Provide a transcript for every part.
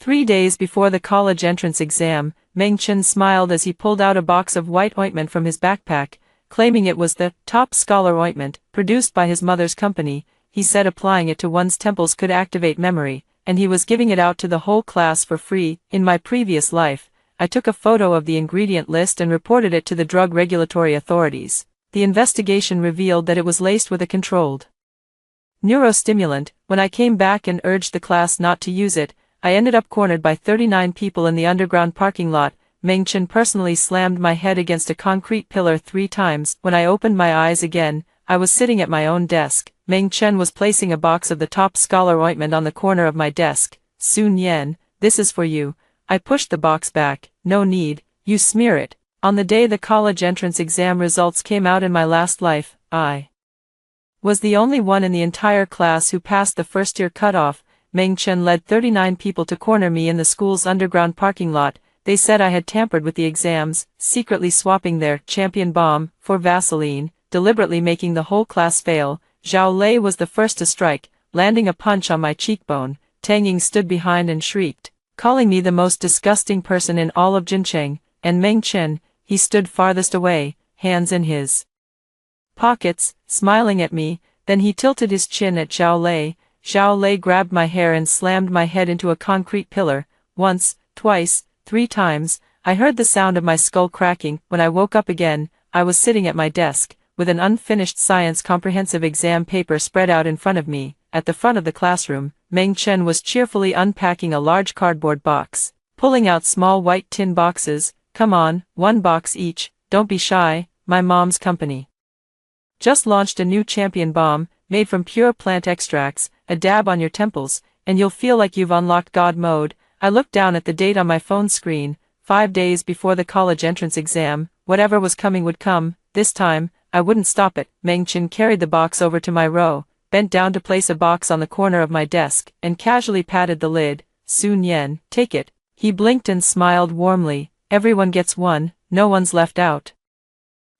3 days before the college entrance exam, Meng Chen smiled as he pulled out a box of white ointment from his backpack, claiming it was the top scholar ointment, produced by his mother's company. He said applying it to one's temples could activate memory, and he was giving it out to the whole class for free. In my previous life, I took a photo of the ingredient list and reported it to the drug regulatory authorities. The investigation revealed that it was laced with a controlled neurostimulant. When I came back and urged the class not to use it, I ended up cornered by 39 people in the underground parking lot. Meng Chen personally slammed my head against a concrete pillar 3 times. When I opened my eyes again, I was sitting at my own desk. Meng Chen was placing a box of the top scholar ointment on the corner of my desk. Sun Yan, this is for you. I pushed the box back. No need, you smear it. On the day the college entrance exam results came out in my last life, I was the only one in the entire class who passed the first-year cutoff. Meng Chen led 39 people to corner me in the school's underground parking lot. They said I had tampered with the exams, secretly swapping their champion bomb for Vaseline, deliberately making the whole class fail. Zhao Lei was the first to strike, landing a punch on my cheekbone. Tang Ying stood behind and shrieked, calling me the most disgusting person in all of Jincheng, and Meng Chen, he stood farthest away, hands in his pockets, smiling at me. Then he tilted his chin at Zhao Lei. Zhao Lei grabbed my hair and slammed my head into a concrete pillar. Once, twice, 3 times, I heard the sound of my skull cracking. When I woke up again, I was sitting at my desk, with an unfinished science comprehensive exam paper spread out in front of me. At the front of the classroom, Meng Chen was cheerfully unpacking a large cardboard box, pulling out small white tin boxes. Come on, 1 box each, don't be shy, my mom's company just launched a new champion bomb, made from pure plant extracts. A dab on your temples, and you'll feel like you've unlocked God mode. I looked down at the date on my phone screen, 5 days before the college entrance exam. Whatever was coming would come. This time, I wouldn't stop it. Meng Chen carried the box over to my row, bent down to place a box on the corner of my desk, and casually patted the lid. Sun Yan, take it. He blinked and smiled warmly. Everyone gets one, no one's left out.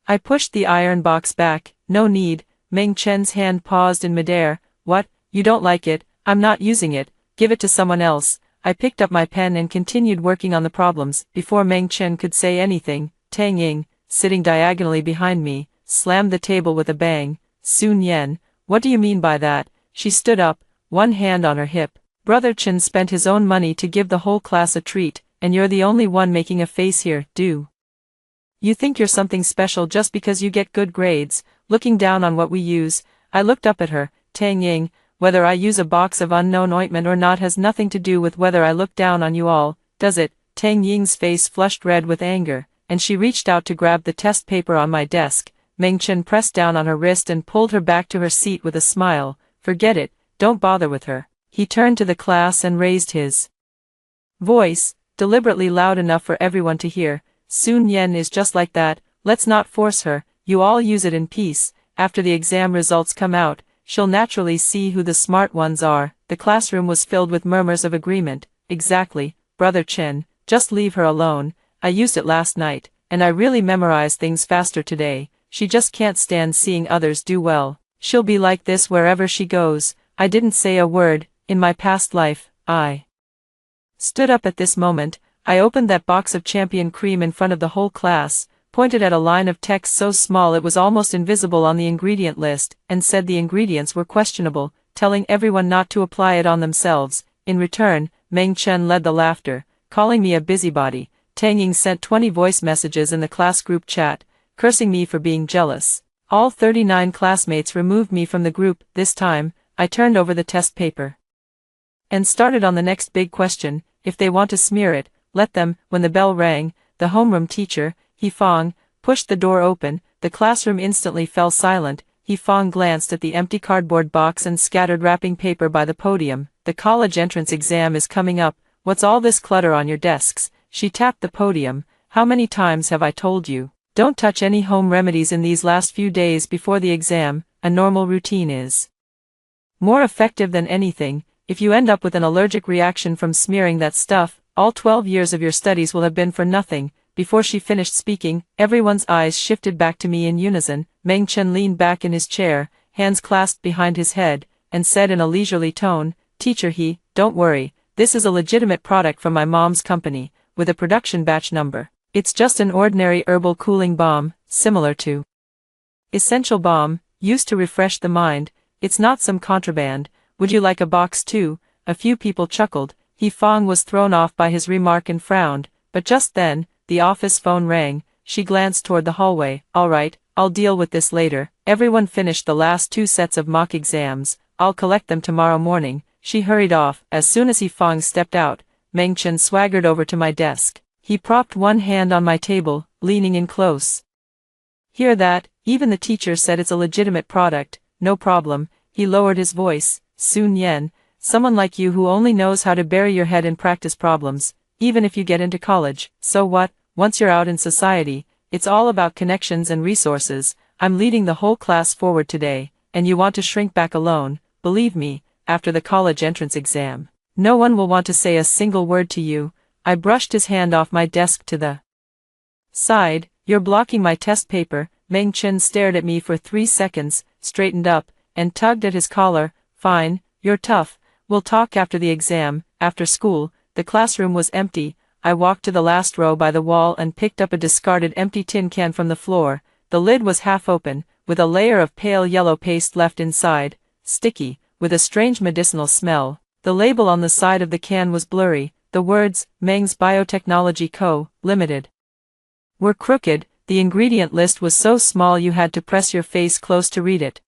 I pushed the iron box back. No need. Meng Chen's hand paused in midair. What? You don't like it? I'm not using it. Give it to someone else. I picked up my pen and continued working on the problems. Before Meng Chen could say anything, Tang Ying, sitting diagonally behind me, slammed the table with a bang. Sun Yan, what do you mean by that? She stood up, one hand on her hip. Brother Chen spent his own money to give the whole class a treat, and you're the only one making a face here. Do you think you're something special just because you get good grades, looking down on what we use? I looked up at her. Tang Ying, whether I use a box of unknown ointment or not has nothing to do with whether I look down on you all, does it? Tang Ying's face flushed red with anger, and she reached out to grab the test paper on my desk. Meng Chen pressed down on her wrist and pulled her back to her seat with a smile. Forget it, don't bother with her. He turned to the class and raised his voice, deliberately loud enough for everyone to hear. Sun Yan is just like that. Let's not force her. You all use it in peace. After the exam results come out, she'll naturally see who the smart ones are. The classroom was filled with murmurs of agreement. Exactly, Brother Chen, just leave her alone. I used it last night, and I really memorized things faster today. She just can't stand seeing others do well. She'll be like this wherever she goes. I didn't say a word. In my past life, I stood up at this moment. I opened that box of champion cream in front of the whole class, pointed at a line of text so small it was almost invisible on the ingredient list, and said the ingredients were questionable, telling everyone not to apply it on themselves. In return, Meng Chen led the laughter, calling me a busybody. Tang Ying sent 20 voice messages in the class group chat, cursing me for being jealous. All 39 classmates removed me from the group. This time, I turned over the test paper and started on the next big question. If they want to smear it, let them. When the bell rang, the homeroom teacher, He Fong, pushed the door open. The classroom instantly fell silent. He Fong glanced at the empty cardboard box and scattered wrapping paper by the podium. The college entrance exam is coming up. What's all this clutter on your desks? She tapped the podium. How many times have I told you? Don't touch any home remedies in these last few days before the exam. A normal routine is more effective than anything. If you end up with an allergic reaction from smearing that stuff, all 12 years of your studies will have been for nothing. Before she finished speaking, everyone's eyes shifted back to me in unison. Meng Chen leaned back in his chair, hands clasped behind his head, and said in a leisurely tone, Teacher He, don't worry, This is a legitimate product from my mom's company, with a production batch number. It's just an ordinary herbal cooling balm, similar to Essential Balm, used to refresh the mind. It's not some contraband. Would you like a box too? A few people chuckled. Fong was thrown off by his remark and frowned, but just then, the office phone rang. She glanced toward the hallway. All right, I'll deal with this later. Everyone finished the last 2 sets of mock exams. I'll collect them tomorrow morning. She hurried off. As soon as Fong stepped out, Meng Chen swaggered over to my desk. He propped one hand on my table, leaning in close. Hear that? Even the teacher said it's a legitimate product. No problem. He lowered his voice. Sun Yen, someone like you who only knows how to bury your head in practice problems, even if you get into college. So what? Once you're out in society, it's all about connections and resources. I'm leading the whole class forward today, and you want to shrink back alone. Believe me, after the college entrance exam, no one will want to say a single word to you. I brushed his hand off my desk to the side. You're blocking my test paper. Meng Chen stared at me for 3 seconds, straightened up, and tugged at his collar. Fine, you're tough. We'll talk after the exam. After school, the classroom was empty. I walked to the last row by the wall and picked up a discarded empty tin can from the floor. The lid was half open, with a layer of pale yellow paste left inside, sticky, with a strange medicinal smell. The label on the side of the can was blurry. The words, Meng's Biotechnology Co., Limited, were crooked. The ingredient list was so small you had to press your face close to read it.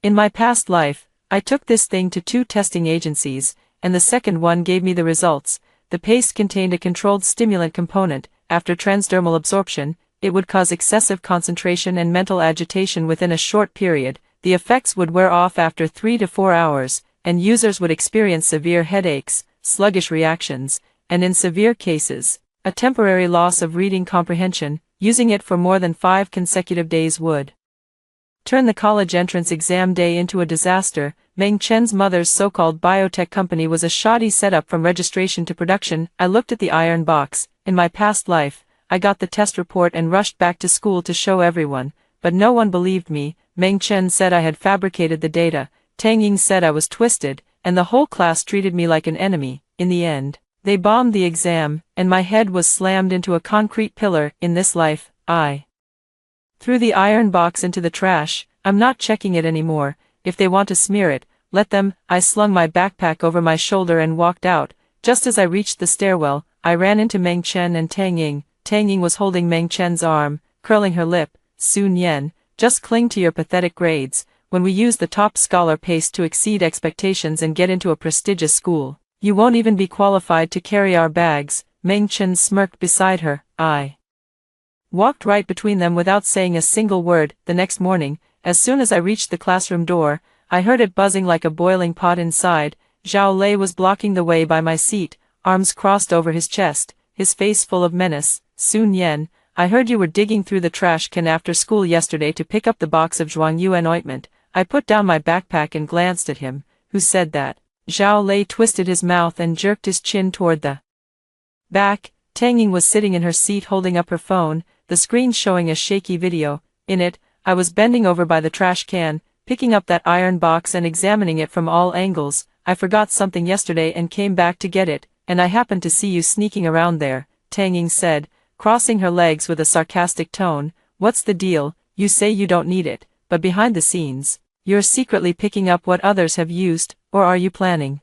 In my past life, I took this thing to 2 testing agencies, and the second one gave me the results. The paste contained a controlled stimulant component. After transdermal absorption, it would cause excessive concentration and mental agitation within a short period. The effects would wear off after 3 to 4 hours, and users would experience severe headaches, sluggish reactions, and in severe cases, a temporary loss of reading comprehension. Using it for more than 5 consecutive days would turn the college entrance exam day into a disaster. Meng Chen's mother's so-called biotech company was a shoddy setup from registration to production. I looked at the iron box. In my past life, I got the test report and rushed back to school to show everyone, but no one believed me. Meng Chen said I had fabricated the data. Tang Ying said I was twisted, and the whole class treated me like an enemy. In the end, they bombed the exam, and my head was slammed into a concrete pillar. In this life, I threw the iron box into the trash. I'm not checking it anymore. If they want to smear it, let them. I slung my backpack over my shoulder and walked out. Just as I reached the stairwell, I ran into Meng Chen and Tang Ying. Tang Ying was holding Meng Chen's arm, curling her lip. Sun Yen, just cling to your pathetic grades. When we use the top scholar paste to exceed expectations and get into a prestigious school, you won't even be qualified to carry our bags. Meng Chen smirked beside her. I walked right between them without saying a single word. The next morning, as soon as I reached the classroom door, I heard it buzzing like a boiling pot inside. Zhao Lei was blocking the way by my seat, arms crossed over his chest, his face full of menace. Sun Yen, I heard you were digging through the trash can after school yesterday to pick up the box of Zhuangyuan ointment. I put down my backpack and glanced at him. Who said that? Zhao Lei twisted his mouth and jerked his chin toward the back. Tang Ying was sitting in her seat holding up her phone, the screen showing a shaky video. In it, I was bending over by the trash can, picking up that iron box and examining it from all angles. I forgot something yesterday and came back to get it, and I happened to see you sneaking around there, Tang Ying said, crossing her legs with a sarcastic tone. What's the deal? You say you don't need it, but behind the scenes, you're secretly picking up what others have used, or are you planning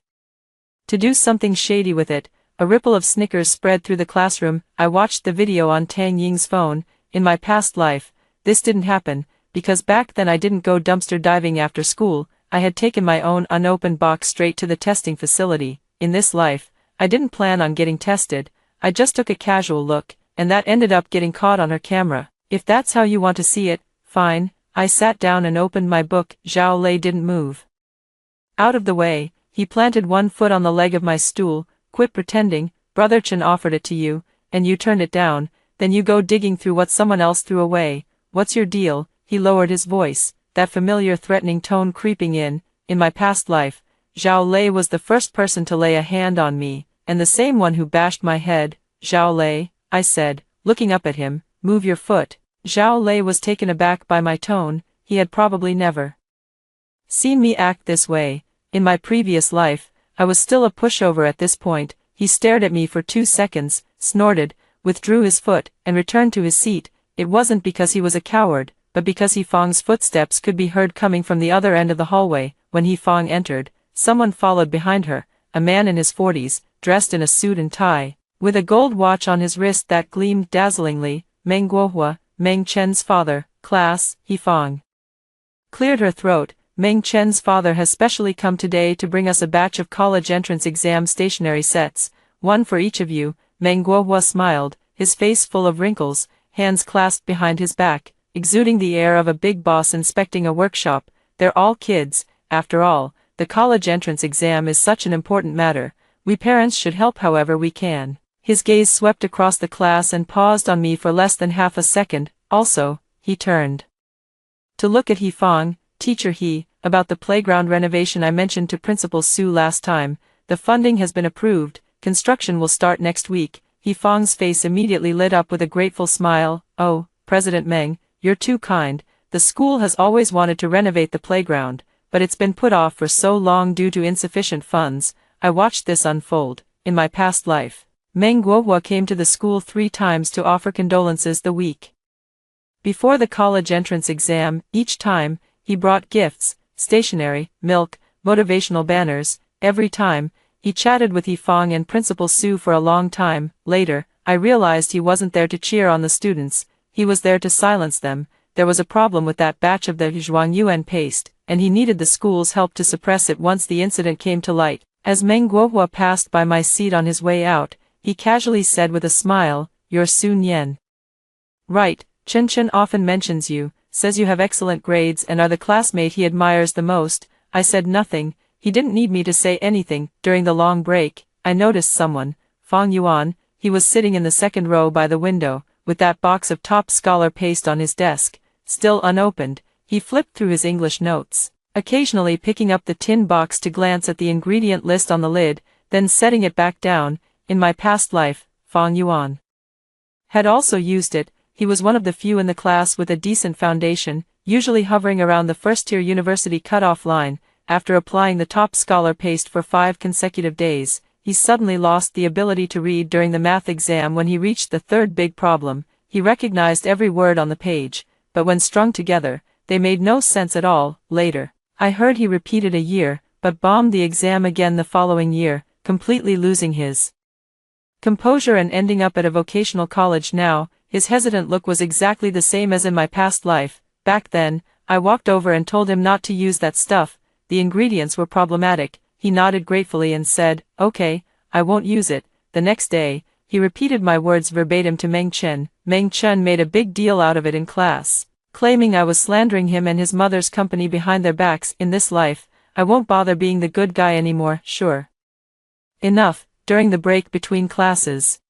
to do something shady with it? A ripple of snickers spread through the classroom. I watched the video on Tang Ying's phone. In my past life, this didn't happen, because back then I didn't go dumpster diving after school. I had taken my own unopened box straight to the testing facility. In this life, I didn't plan on getting tested. I just took a casual look, and that ended up getting caught on her camera. If that's how you want to see it, fine. I sat down and opened my book. Zhao Lei didn't move out of the way. He planted one foot on the leg of my stool. Quit pretending. Brother Chen offered it to you, and you turned it down. Then you go digging through what someone else threw away. What's your deal? He lowered his voice, that familiar threatening tone creeping in. In my past life, Zhao Lei was the first person to lay a hand on me, and the same one who bashed my head. Zhao Lei, I said, looking up at him, move your foot. Zhao Lei was taken aback by my tone. He had probably never seen me act this way. In my previous life, I was still a pushover at this point. He stared at me for 2 seconds, snorted, withdrew his foot, and returned to his seat. It wasn't because he was a coward, but because Fang's footsteps could be heard coming from the other end of the hallway. When Fang entered, someone followed behind her, a man in his 40s, dressed in a suit and tie, with a gold watch on his wrist that gleamed dazzlingly. Meng Guohua, Meng Chen's father, class. Fang cleared her throat. Meng Chen's father has specially come today to bring us a batch of college entrance exam stationery sets, one for each of you. Meng Guohua smiled, his face full of wrinkles, hands clasped behind his back, exuding the air of a big boss inspecting a workshop. They're all kids, after all. The college entrance exam is such an important matter. We parents should help however we can. His gaze swept across the class and paused on me for less than half a second. Also, he turned to look at Fang. Teacher about the playground renovation I mentioned to Principal Su last time. The funding has been approved. Construction will start next week. Fang's face immediately lit up with a grateful smile. Oh, President Meng, you're too kind. The school has always wanted to renovate the playground, but it's been put off for so long due to insufficient funds. I watched this unfold. In my past life, Meng Guohua came to the school 3 times to offer condolences the week before the college entrance exam. Each time, he brought gifts, stationery, milk, motivational banners. Every time, he chatted with Fang and Principal Su for a long time. Later, I realized he wasn't there to cheer on the students, he was there to silence them. There was a problem with that batch of the Zhuangyuan paste, and he needed the school's help to suppress it once the incident came to light. As Meng Guohua passed by my seat on his way out, he casually said with a smile, "You're Sun Yan. Right, Chen often mentions you, says you have excellent grades and are the classmate he admires the most." I said nothing. He didn't need me to say anything. During the long break, I noticed someone, Fang Yuan. He was sitting in the second row by the window, with that box of top scholar paste on his desk, still unopened. He flipped through his English notes, occasionally picking up the tin box to glance at the ingredient list on the lid, then setting it back down. In my past life, Fang Yuan had also used it. He was one of the few in the class with a decent foundation, usually hovering around the first-tier university cutoff line. After applying the top scholar paste for 5 consecutive days, he suddenly lost the ability to read during the math exam. When he reached the third big problem, he recognized every word on the page, but when strung together, they made no sense at all. Later, I heard he repeated a year, but bombed the exam again the following year, completely losing his composure and ending up at a vocational college now. His hesitant look was exactly the same as in my past life. Back then, I walked over and told him not to use that stuff. The ingredients were problematic. He nodded gratefully and said, "Okay, I won't use it." The next day, he repeated my words verbatim to Meng Chen. Meng Chen made a big deal out of it in class, claiming I was slandering him and his mother's company behind their backs. In this life, I won't bother being the good guy anymore. Sure enough, during the break between classes,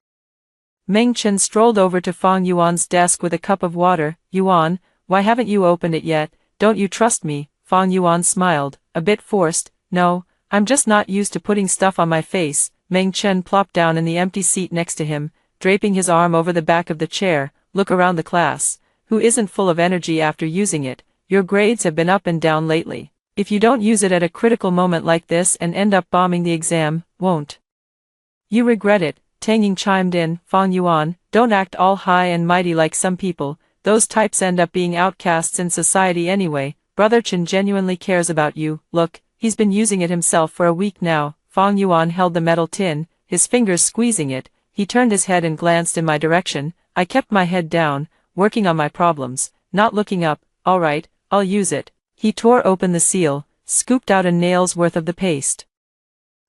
Meng Chen strolled over to Fang Yuan's desk with a cup of water. "Yuan, why haven't you opened it yet? Don't you trust me?" Fang Yuan smiled, a bit forced. "No, I'm just not used to putting stuff on my face." Meng Chen plopped down in the empty seat next to him, draping his arm over the back of the chair. "Look around the class. Who isn't full of energy after using it? Your grades have been up and down lately. If you don't use it at a critical moment like this and end up bombing the exam, won't you regret it?" Tang Ying chimed in. "Fang Yuan, don't act all high and mighty like some people. Those types end up being outcasts in society anyway. Brother Chen genuinely cares about you. Look, he's been using it himself for a week now." Fang Yuan held the metal tin, his fingers squeezing it. He turned his head and glanced in my direction. I kept my head down, working on my problems, not looking up. "All right, I'll use it." He tore open the seal, scooped out a nail's worth of the paste,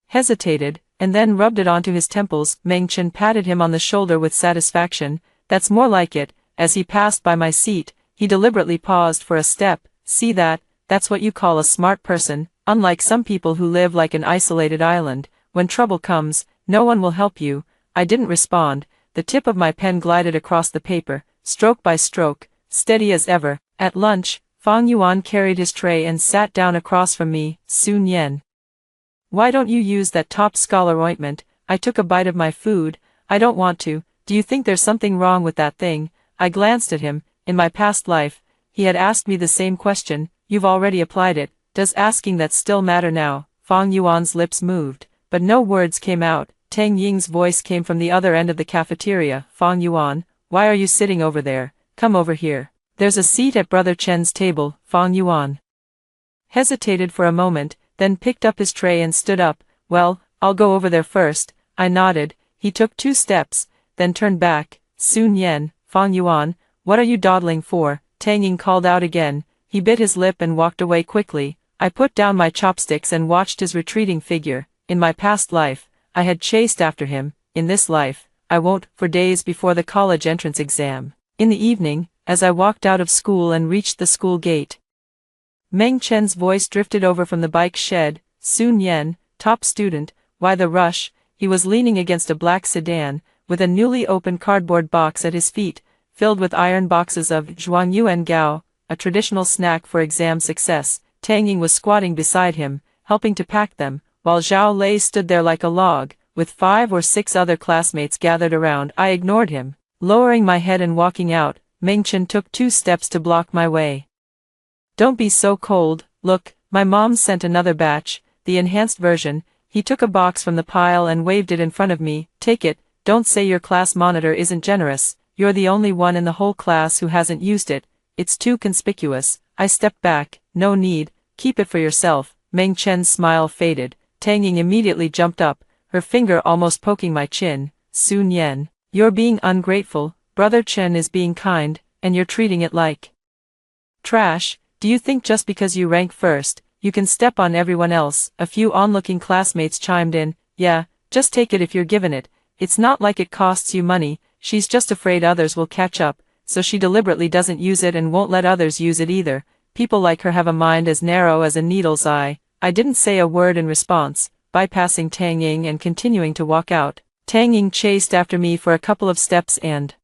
hesitated, and then rubbed it onto his temples. Meng Chen patted him on the shoulder with satisfaction. "That's more like it." As he passed by my seat, he deliberately paused for a step. "See that? That's what you call a smart person. Unlike some people who live like an isolated island, when trouble comes, no one will help you." I didn't respond. The tip of my pen glided across the paper, stroke by stroke, steady as ever. At lunch, Fang Yuan carried his tray and sat down across from me. "Sun Yan, why don't you use that top scholar ointment?" I took a bite of my food. "I don't want to." "Do you think there's something wrong with that thing?" I glanced at him. In my past life, he had asked me the same question. "You've already applied it. Does asking that still matter now?" Fang Yuan's lips moved, but no words came out. Tang Ying's voice came from the other end of the cafeteria. Fang Yuan, why are you sitting over there? Come over here. There's a seat at Brother Chen's table. Fang Yuan hesitated for a moment, then picked up his tray and stood up. Well, I'll go over there first. I nodded. He took 2 steps, then turned back. Sun Yen, Fang Yuan, what are you dawdling for? Tang Ying called out again. He bit his lip and walked away quickly. I put down my chopsticks and watched his retreating figure. In my past life, I had chased after him. In this life, I won't. For days before the college entrance exam. In the evening, as I walked out of school and reached the school gate, Meng Chen's voice drifted over from the bike shed. Sun Yen, top student, why the rush? He was leaning against a black sedan, with a newly opened cardboard box at his feet, filled with iron boxes of Zhuangyuan Gao, a traditional snack for exam success. Tang Ying was squatting beside him, helping to pack them, while Zhao Lei stood there like a log, with 5 or 6 other classmates gathered around. I ignored him. Lowering my head and walking out, Meng Chen took 2 steps to block my way. Don't be so cold. Look, my mom sent another batch, the enhanced version. He took a box from the pile and waved it in front of me. Take it. Don't say your class monitor isn't generous. You're the only one in the whole class who hasn't used it. It's too conspicuous. I stepped back. No need. Keep it for yourself. Meng Chen's smile faded. Tang Ying immediately jumped up, her finger almost poking my chin. Sun Yen, you're being ungrateful. Brother Chen is being kind, and you're treating it like trash. Do you think just because you rank first, you can step on everyone else? A few onlooking classmates chimed in. Yeah, just take it if you're given it. It's not like it costs you money. She's just afraid others will catch up, so she deliberately doesn't use it and won't let others use it either. People like her have a mind as narrow as a needle's eye. I didn't say a word in response, bypassing Tang Ying and continuing to walk out. Tang Ying chased after me for a couple of steps and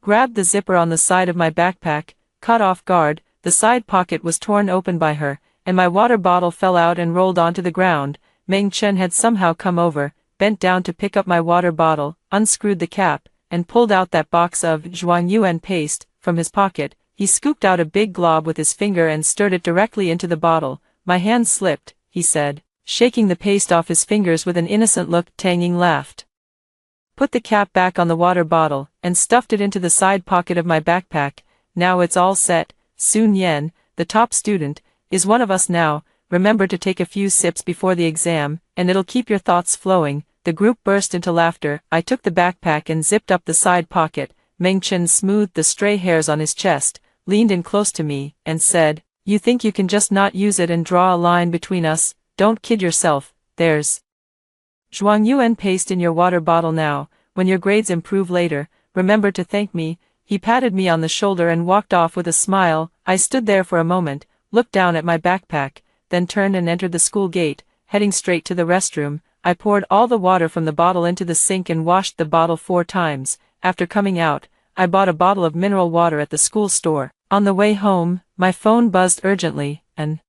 grabbed the zipper on the side of my backpack. Caught off guard, the side pocket was torn open by her, and my water bottle fell out and rolled onto the ground. Meng Chen had somehow come over, bent down to pick up my water bottle, unscrewed the cap, and pulled out that box of Zhuangyuan paste from his pocket. He scooped out a big glob with his finger and stirred it directly into the bottle. My hand slipped, he said, shaking the paste off his fingers with an innocent look. Tang Ying laughed, put the cap back on the water bottle, and stuffed it into the side pocket of my backpack. Now it's all set. Sun Yen, the top student, is one of us now. Remember to take a few sips before the exam, and it'll keep your thoughts flowing. The group burst into laughter. I took the backpack and zipped up the side pocket. Meng Chen smoothed the stray hairs on his chest, leaned in close to me, and said, you think you can just not use it and draw a line between us? Don't kid yourself. There's Zhuangyuan paste in your water bottle now. When your grades improve later, remember to thank me. He patted me on the shoulder and walked off with a smile. I stood there for a moment, looked down at my backpack, then turned and entered the school gate, heading straight to the restroom. I poured all the water from the bottle into the sink and washed the bottle 4 times. After coming out, I bought a bottle of mineral water at the school store. On the way home, my phone buzzed urgently. An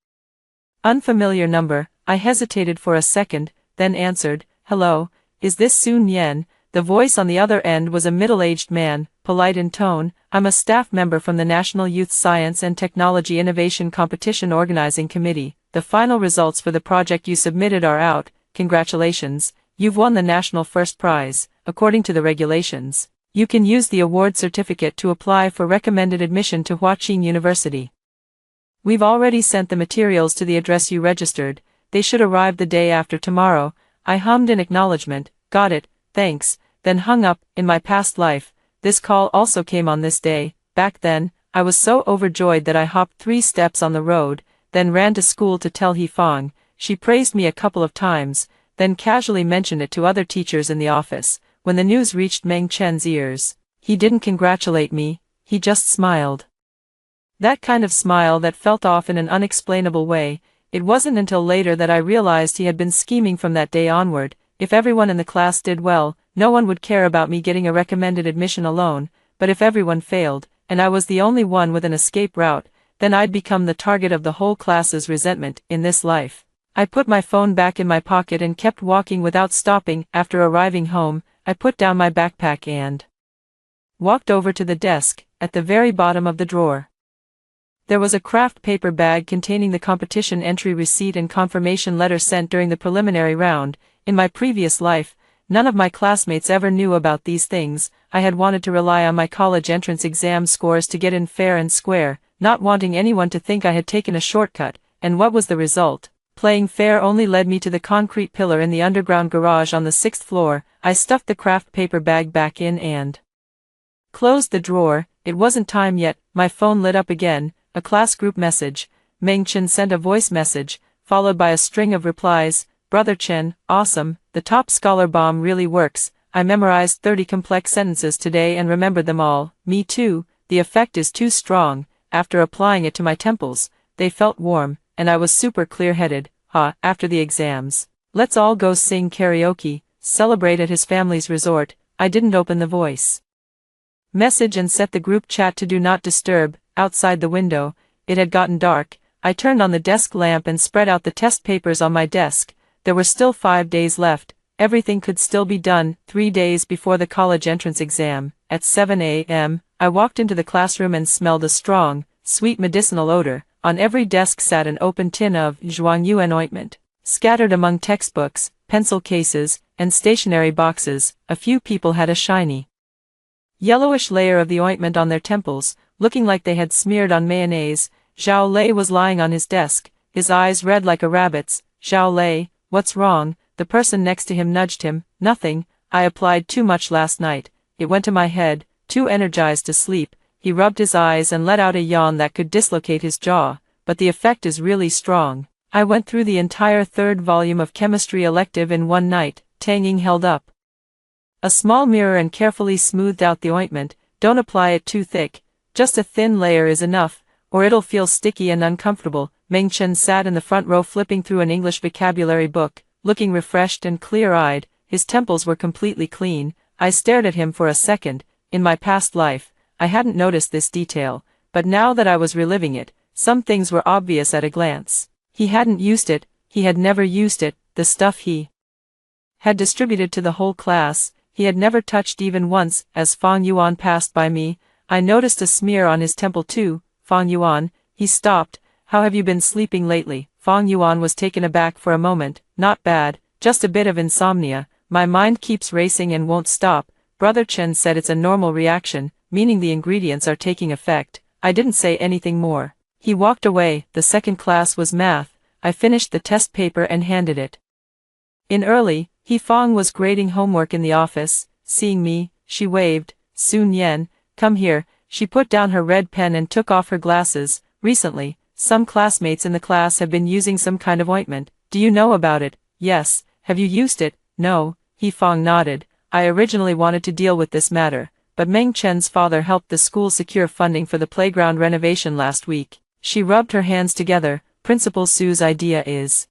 unfamiliar number. I hesitated for a second, then answered. Hello, is this Sun Yen? The voice on the other end was a middle-aged man, polite in tone. I'm a staff member from the National Youth Science and Technology Innovation Competition Organizing Committee. The final results for the project you submitted are out. Congratulations, you've won the national first prize. According to the regulations, you can use the award certificate to apply for recommended admission to Huaqing University. We've already sent the materials to the address you registered. They should arrive the day after tomorrow. I hummed in acknowledgement. Got it, thanks, then hung up. In my past life, this call also came on this day. Back then, I was so overjoyed that I hopped 3 steps on the road, then ran to school to tell He Fang. She praised me a couple of times, then casually mentioned it to other teachers in the office. When the news reached Meng Chen's ears, he didn't congratulate me, he just smiled. That kind of smile that felt off in an unexplainable way. It wasn't until later that I realized he had been scheming from that day onward. If everyone in the class did well, no one would care about me getting a recommended admission alone, but if everyone failed, and I was the only one with an escape route, then I'd become the target of the whole class's resentment. In this life, I put my phone back in my pocket and kept walking without stopping. After arriving home, I put down my backpack and walked over to the desk. At the very bottom of the drawer, there was a craft paper bag containing the competition entry receipt and confirmation letter sent during the preliminary round. In my previous life, none of my classmates ever knew about these things. I had wanted to rely on my college entrance exam scores to get in fair and square, not wanting anyone to think I had taken a shortcut, and what was the result? Playing fair only led me to the concrete pillar in the underground garage on the 6th floor. I stuffed the craft paper bag back in and closed the drawer. It wasn't time yet. My phone lit up again, a class group message. Meng Chen sent a voice message, followed by a string of replies. Brother Chen, awesome, the top scholar bomb really works. I memorized 30 complex sentences today and remembered them all. Me too, the effect is too strong. After applying it to my temples, they felt warm, and I was super clear-headed. After the exams, let's all go sing karaoke, celebrate at his family's resort. I didn't open the voice message and set the group chat to do not disturb. Outside the window, it had gotten dark. I turned on the desk lamp and spread out the test papers on my desk. There were still 5 days left. Everything could still be done. 3 days before the college entrance exam, at 7 a.m., I walked into the classroom and smelled a strong, sweet medicinal odor. On every desk sat an open tin of Zhuangyuan ointment. Scattered among textbooks, pencil cases, and stationery boxes, a few people had a shiny yellowish layer of the ointment on their temples, looking like they had smeared on mayonnaise. Zhao Lei was lying on his desk, his eyes red like a rabbit's. Zhao Lei, what's wrong? The person next to him nudged him. Nothing, I applied too much last night. It went to my head, too energized to sleep. He rubbed his eyes and let out a yawn that could dislocate his jaw, but the effect is really strong. I went through the entire 3rd volume of chemistry elective in one night. Tang Ying held up a small mirror and carefully smoothed out the ointment. Don't apply it too thick, just a thin layer is enough, or it'll feel sticky and uncomfortable. Meng Chen sat in the front row flipping through an English vocabulary book, looking refreshed and clear-eyed. His temples were completely clean. I stared at him for a second. In my past life, I hadn't noticed this detail, but now that I was reliving it, some things were obvious at a glance. He hadn't used it, he had never used it. The stuff he had distributed to the whole class, he had never touched even once. As Fang Yuan passed by me, I noticed a smear on his temple too. Fang Yuan, he stopped. How have you been sleeping lately? Fang Yuan was taken aback for a moment. Not bad, just a bit of insomnia. My mind keeps racing and won't stop. Brother Chen said it's a normal reaction, meaning the ingredients are taking effect. I didn't say anything more. He walked away. The second class was math. I finished the test paper and handed it in early. He Fang was grading homework in the office. Seeing me, she waved. Sun Yan, come here. She put down her red pen and took off her glasses. Recently, some classmates in the class have been using some kind of ointment. Do you know about it? Yes. Have you used it? No. He Fang nodded. I originally wanted to deal with this matter, but Meng Chen's father helped the school secure funding for the playground renovation last week. She rubbed her hands together. Principal Su's idea is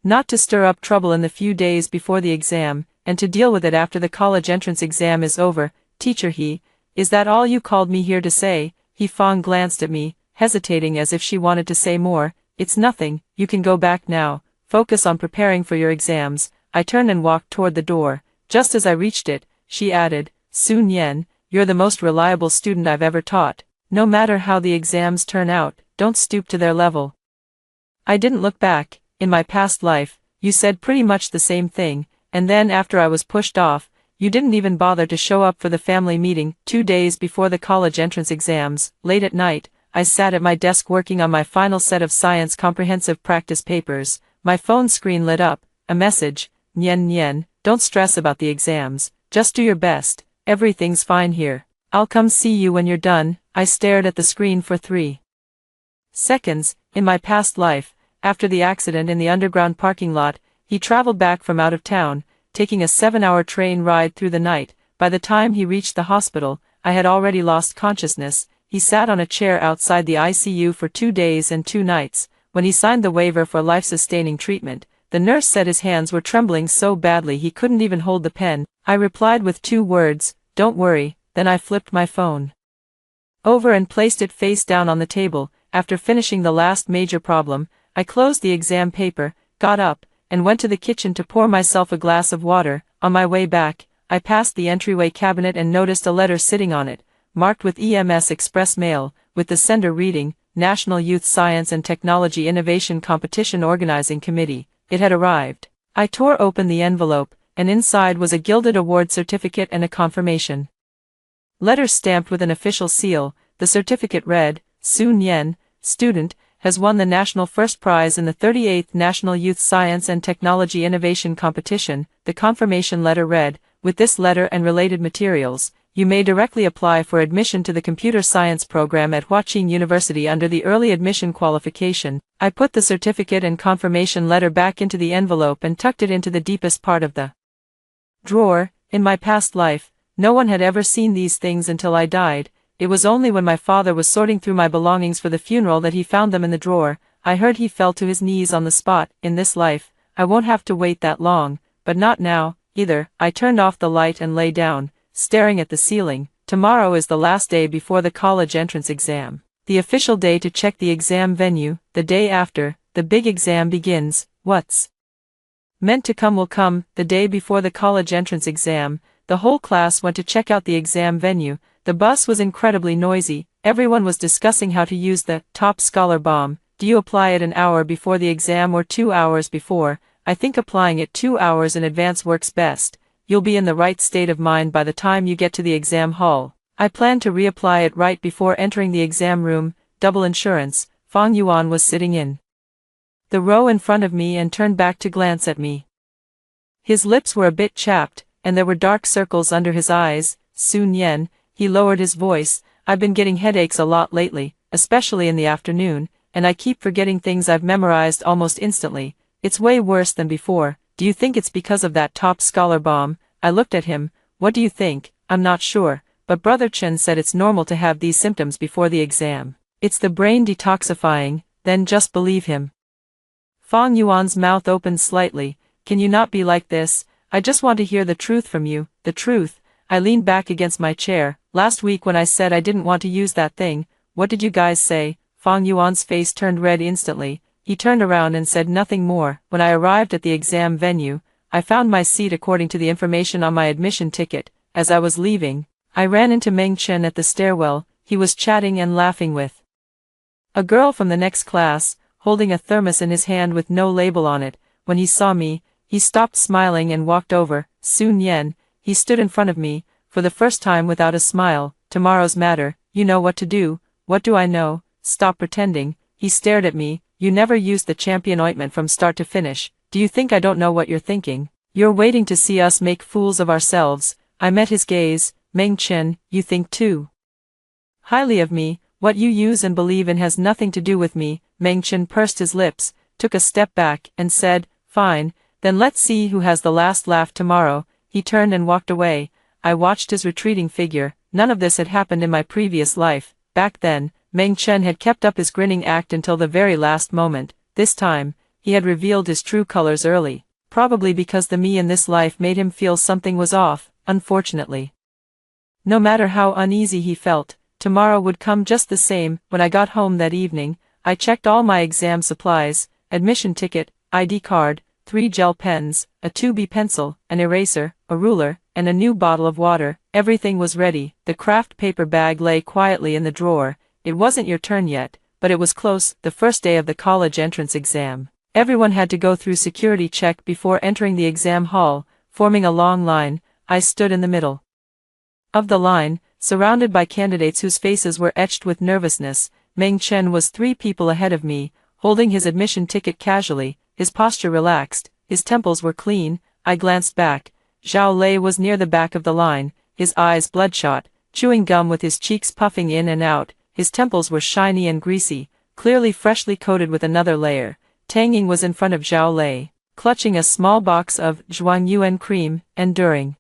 not to stir up trouble in the few days before the exam, and to deal with it after the college entrance exam is over. Teacher, is that all you called me here to say? He Fang glanced at me, hesitating as if she wanted to say more. It's nothing, you can go back now. Focus on preparing for your exams. I turned and walked toward the door. Just as I reached it, she added, Sun Yan, you're the most reliable student I've ever taught. No matter how the exams turn out, don't stoop to their level. I didn't look back. In my past life, you said pretty much the same thing, and then after I was pushed off, you didn't even bother to show up for the family meeting. 2 days before the college entrance exams, late at night, I sat at my desk working on my final set of science comprehensive practice papers. My phone screen lit up, a message, Nian Nian, don't stress about the exams, just do your best, everything's fine here. I'll come see you when you're done. I stared at the screen for 3 seconds. In my past life, after the accident in the underground parking lot, he traveled back from out of town, taking a 7-hour train ride through the night. By the time he reached the hospital, I had already lost consciousness. He sat on a chair outside the ICU for 2 days and 2 nights. When he signed the waiver for life-sustaining treatment, the nurse said his hands were trembling so badly he couldn't even hold the pen. I replied with 2 words, don't worry, then I flipped my phone over and placed it face down on the table. After finishing the last major problem, I closed the exam paper, got up, and went to the kitchen to pour myself a glass of water. On my way back, I passed the entryway cabinet and noticed a letter sitting on it, marked with EMS Express Mail, with the sender reading, National Youth Science and Technology Innovation Competition Organizing Committee. It had arrived. I tore open the envelope, and inside was a gilded award certificate and a confirmation letter stamped with an official seal. The certificate read, Sun Yen, student, has won the national first prize in the 38th National Youth Science and Technology Innovation Competition. The confirmation letter read, with this letter and related materials, you may directly apply for admission to the computer science program at Huaqing University under the early admission qualification. I put the certificate and confirmation letter back into the envelope and tucked it into the deepest part of the drawer. In my past life, no one had ever seen these things until I died. It was only when my father was sorting through my belongings for the funeral that he found them in the drawer. I heard he fell to his knees on the spot. In this life, I won't have to wait that long, but not now, either. I turned off the light and lay down, staring at the ceiling. Tomorrow is the last day before the college entrance exam. The official day to check the exam venue. The day after, the big exam begins. What's meant to come will come. The day before the college entrance exam, the whole class went to check out the exam venue. The bus was incredibly noisy. Everyone was discussing how to use the top scholar bomb. Do you apply it an hour before the exam or 2 hours before? I think applying it 2 hours in advance works best. You'll be in the right state of mind by the time you get to the exam hall. I plan to reapply it right before entering the exam room. Double insurance. Fang Yuan was sitting in the row in front of me and turned back to glance at me. His lips were a bit chapped, and there were dark circles under his eyes. Sun Yen, he lowered his voice, I've been getting headaches a lot lately, especially in the afternoon, and I keep forgetting things I've memorized almost instantly. It's way worse than before. Do you think it's because of that top scholar bomb? I looked at him. What do you think? I'm not sure, but Brother Chen said it's normal to have these symptoms before the exam. It's the brain detoxifying. Then just believe him. Fang Yuan's mouth opened slightly. Can you not be like this? I just want to hear the truth from you. The truth? I leaned back against my chair. Last week when I said I didn't want to use that thing, what did you guys say? Fang Yuan's face turned red instantly. He turned around and said nothing more. When I arrived at the exam venue, I found my seat according to the information on my admission ticket. As I was leaving, I ran into Meng Chen at the stairwell. He was chatting and laughing with a girl from the next class, holding a thermos in his hand with no label on it. When he saw me, he stopped smiling and walked over. Sun Yen, he stood in front of me, for the first time without a smile. Tomorrow's matter, you know what to do. What do I know? Stop pretending. He stared at me. You never used the champion ointment from start to finish. Do you think I don't know what you're thinking? You're waiting to see us make fools of ourselves. I met his gaze. Meng Chen, you think too highly of me. What you use and believe in has nothing to do with me. Meng Chen pursed his lips, took a step back, and said, fine, then let's see who has the last laugh tomorrow. He turned and walked away. I watched his retreating figure. None of this had happened in my previous life. Back then, Meng Chen had kept up his grinning act until the very last moment. This time, he had revealed his true colors early. Probably because the me in this life made him feel something was off, unfortunately. No matter how uneasy he felt, tomorrow would come just the same. When I got home that evening, I checked all my exam supplies, admission ticket, ID card, 3 gel pens, a 2B pencil, an eraser, a ruler, and a new bottle of water. Everything was ready. The craft paper bag lay quietly in the drawer. It wasn't your turn yet, but it was close. The first day of the college entrance exam. Everyone had to go through security check before entering the exam hall, forming a long line. I stood in the middle of the line, surrounded by candidates whose faces were etched with nervousness. Meng Chen was 3 people ahead of me, holding his admission ticket casually, his posture relaxed, his temples were clean. I glanced back. Zhao Lei was near the back of the line, his eyes bloodshot, chewing gum with his cheeks puffing in and out. His temples were shiny and greasy, clearly freshly coated with another layer. Tang Ying was in front of Zhao Lei, clutching a small box of Zhuangyuan cream, and during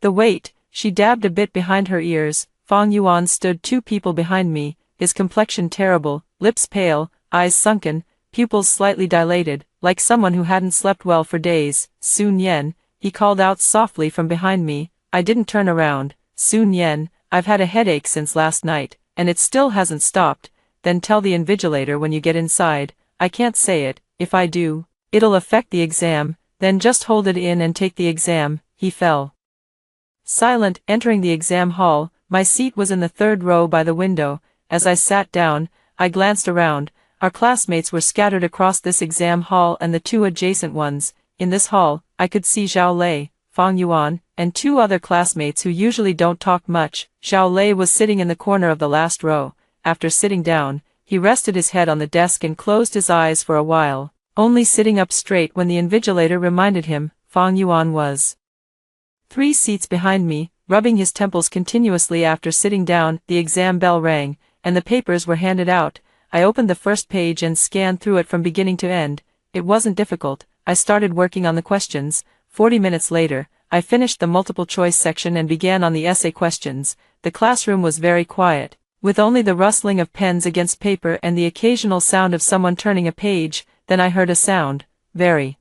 the wait, she dabbed a bit behind her ears. Fang Yuan stood 2 people behind me, his complexion terrible, lips pale, eyes sunken, pupils slightly dilated, like someone who hadn't slept well for days. Sun Yen, he called out softly from behind me. I didn't turn around. Sun Yen, I've had a headache since last night, and it still hasn't stopped. Then tell the invigilator when you get inside. I can't say it. If I do, it'll affect the exam. Then just hold it in and take the exam. He fell silent, entering the exam hall. My seat was in the 3rd row by the window. As I sat down, I glanced around. Our classmates were scattered across this exam hall and the 2 adjacent ones. in this hall, I could see Zhao Lei, Fang Yuan, and 2 other classmates who usually don't talk much. Zhao Lei was sitting in the corner of the last row. After sitting down, he rested his head on the desk and closed his eyes for a while, only sitting up straight when the invigilator reminded him. Fang Yuan was 3 seats behind me, rubbing his temples continuously. After sitting down. The exam bell rang, and the papers were handed out. I opened the first page and scanned through it from beginning to end. It wasn't difficult. I started working on the questions. 40 minutes later, I finished the multiple choice section and began on the essay questions. The classroom was very quiet, with only the rustling of pens against paper and the occasional sound of someone turning a page. Then I heard a sound, very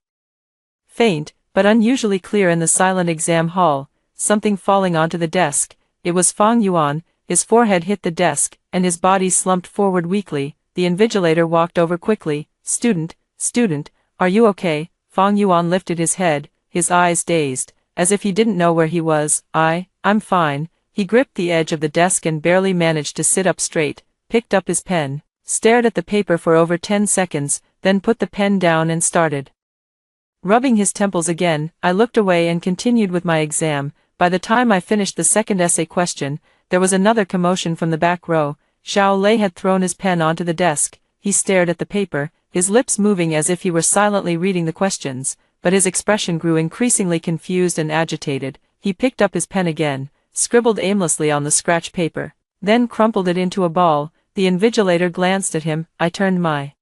faint, but unusually clear in the silent exam hall, something falling onto the desk. It was Fang Yuan. His forehead hit the desk, and his body slumped forward weakly. The invigilator walked over quickly. Student, are you okay? Fang Yuan lifted his head, his eyes dazed, as if he didn't know where he was. I'm fine. He gripped the edge of the desk and barely managed to sit up straight, picked up his pen, stared at the paper for over 10 seconds, then put the pen down and started rubbing his temples again. I looked away and continued with my exam. By the time I finished the second essay question, there was another commotion from the back row. Zhao Lei had thrown his pen onto the desk. He stared at the paper, his lips moving as if he were silently reading the questions, but his expression grew increasingly confused and agitated. He picked up his pen again, scribbled aimlessly on the scratch paper, then crumpled it into a ball. The invigilator glanced at him. I turned my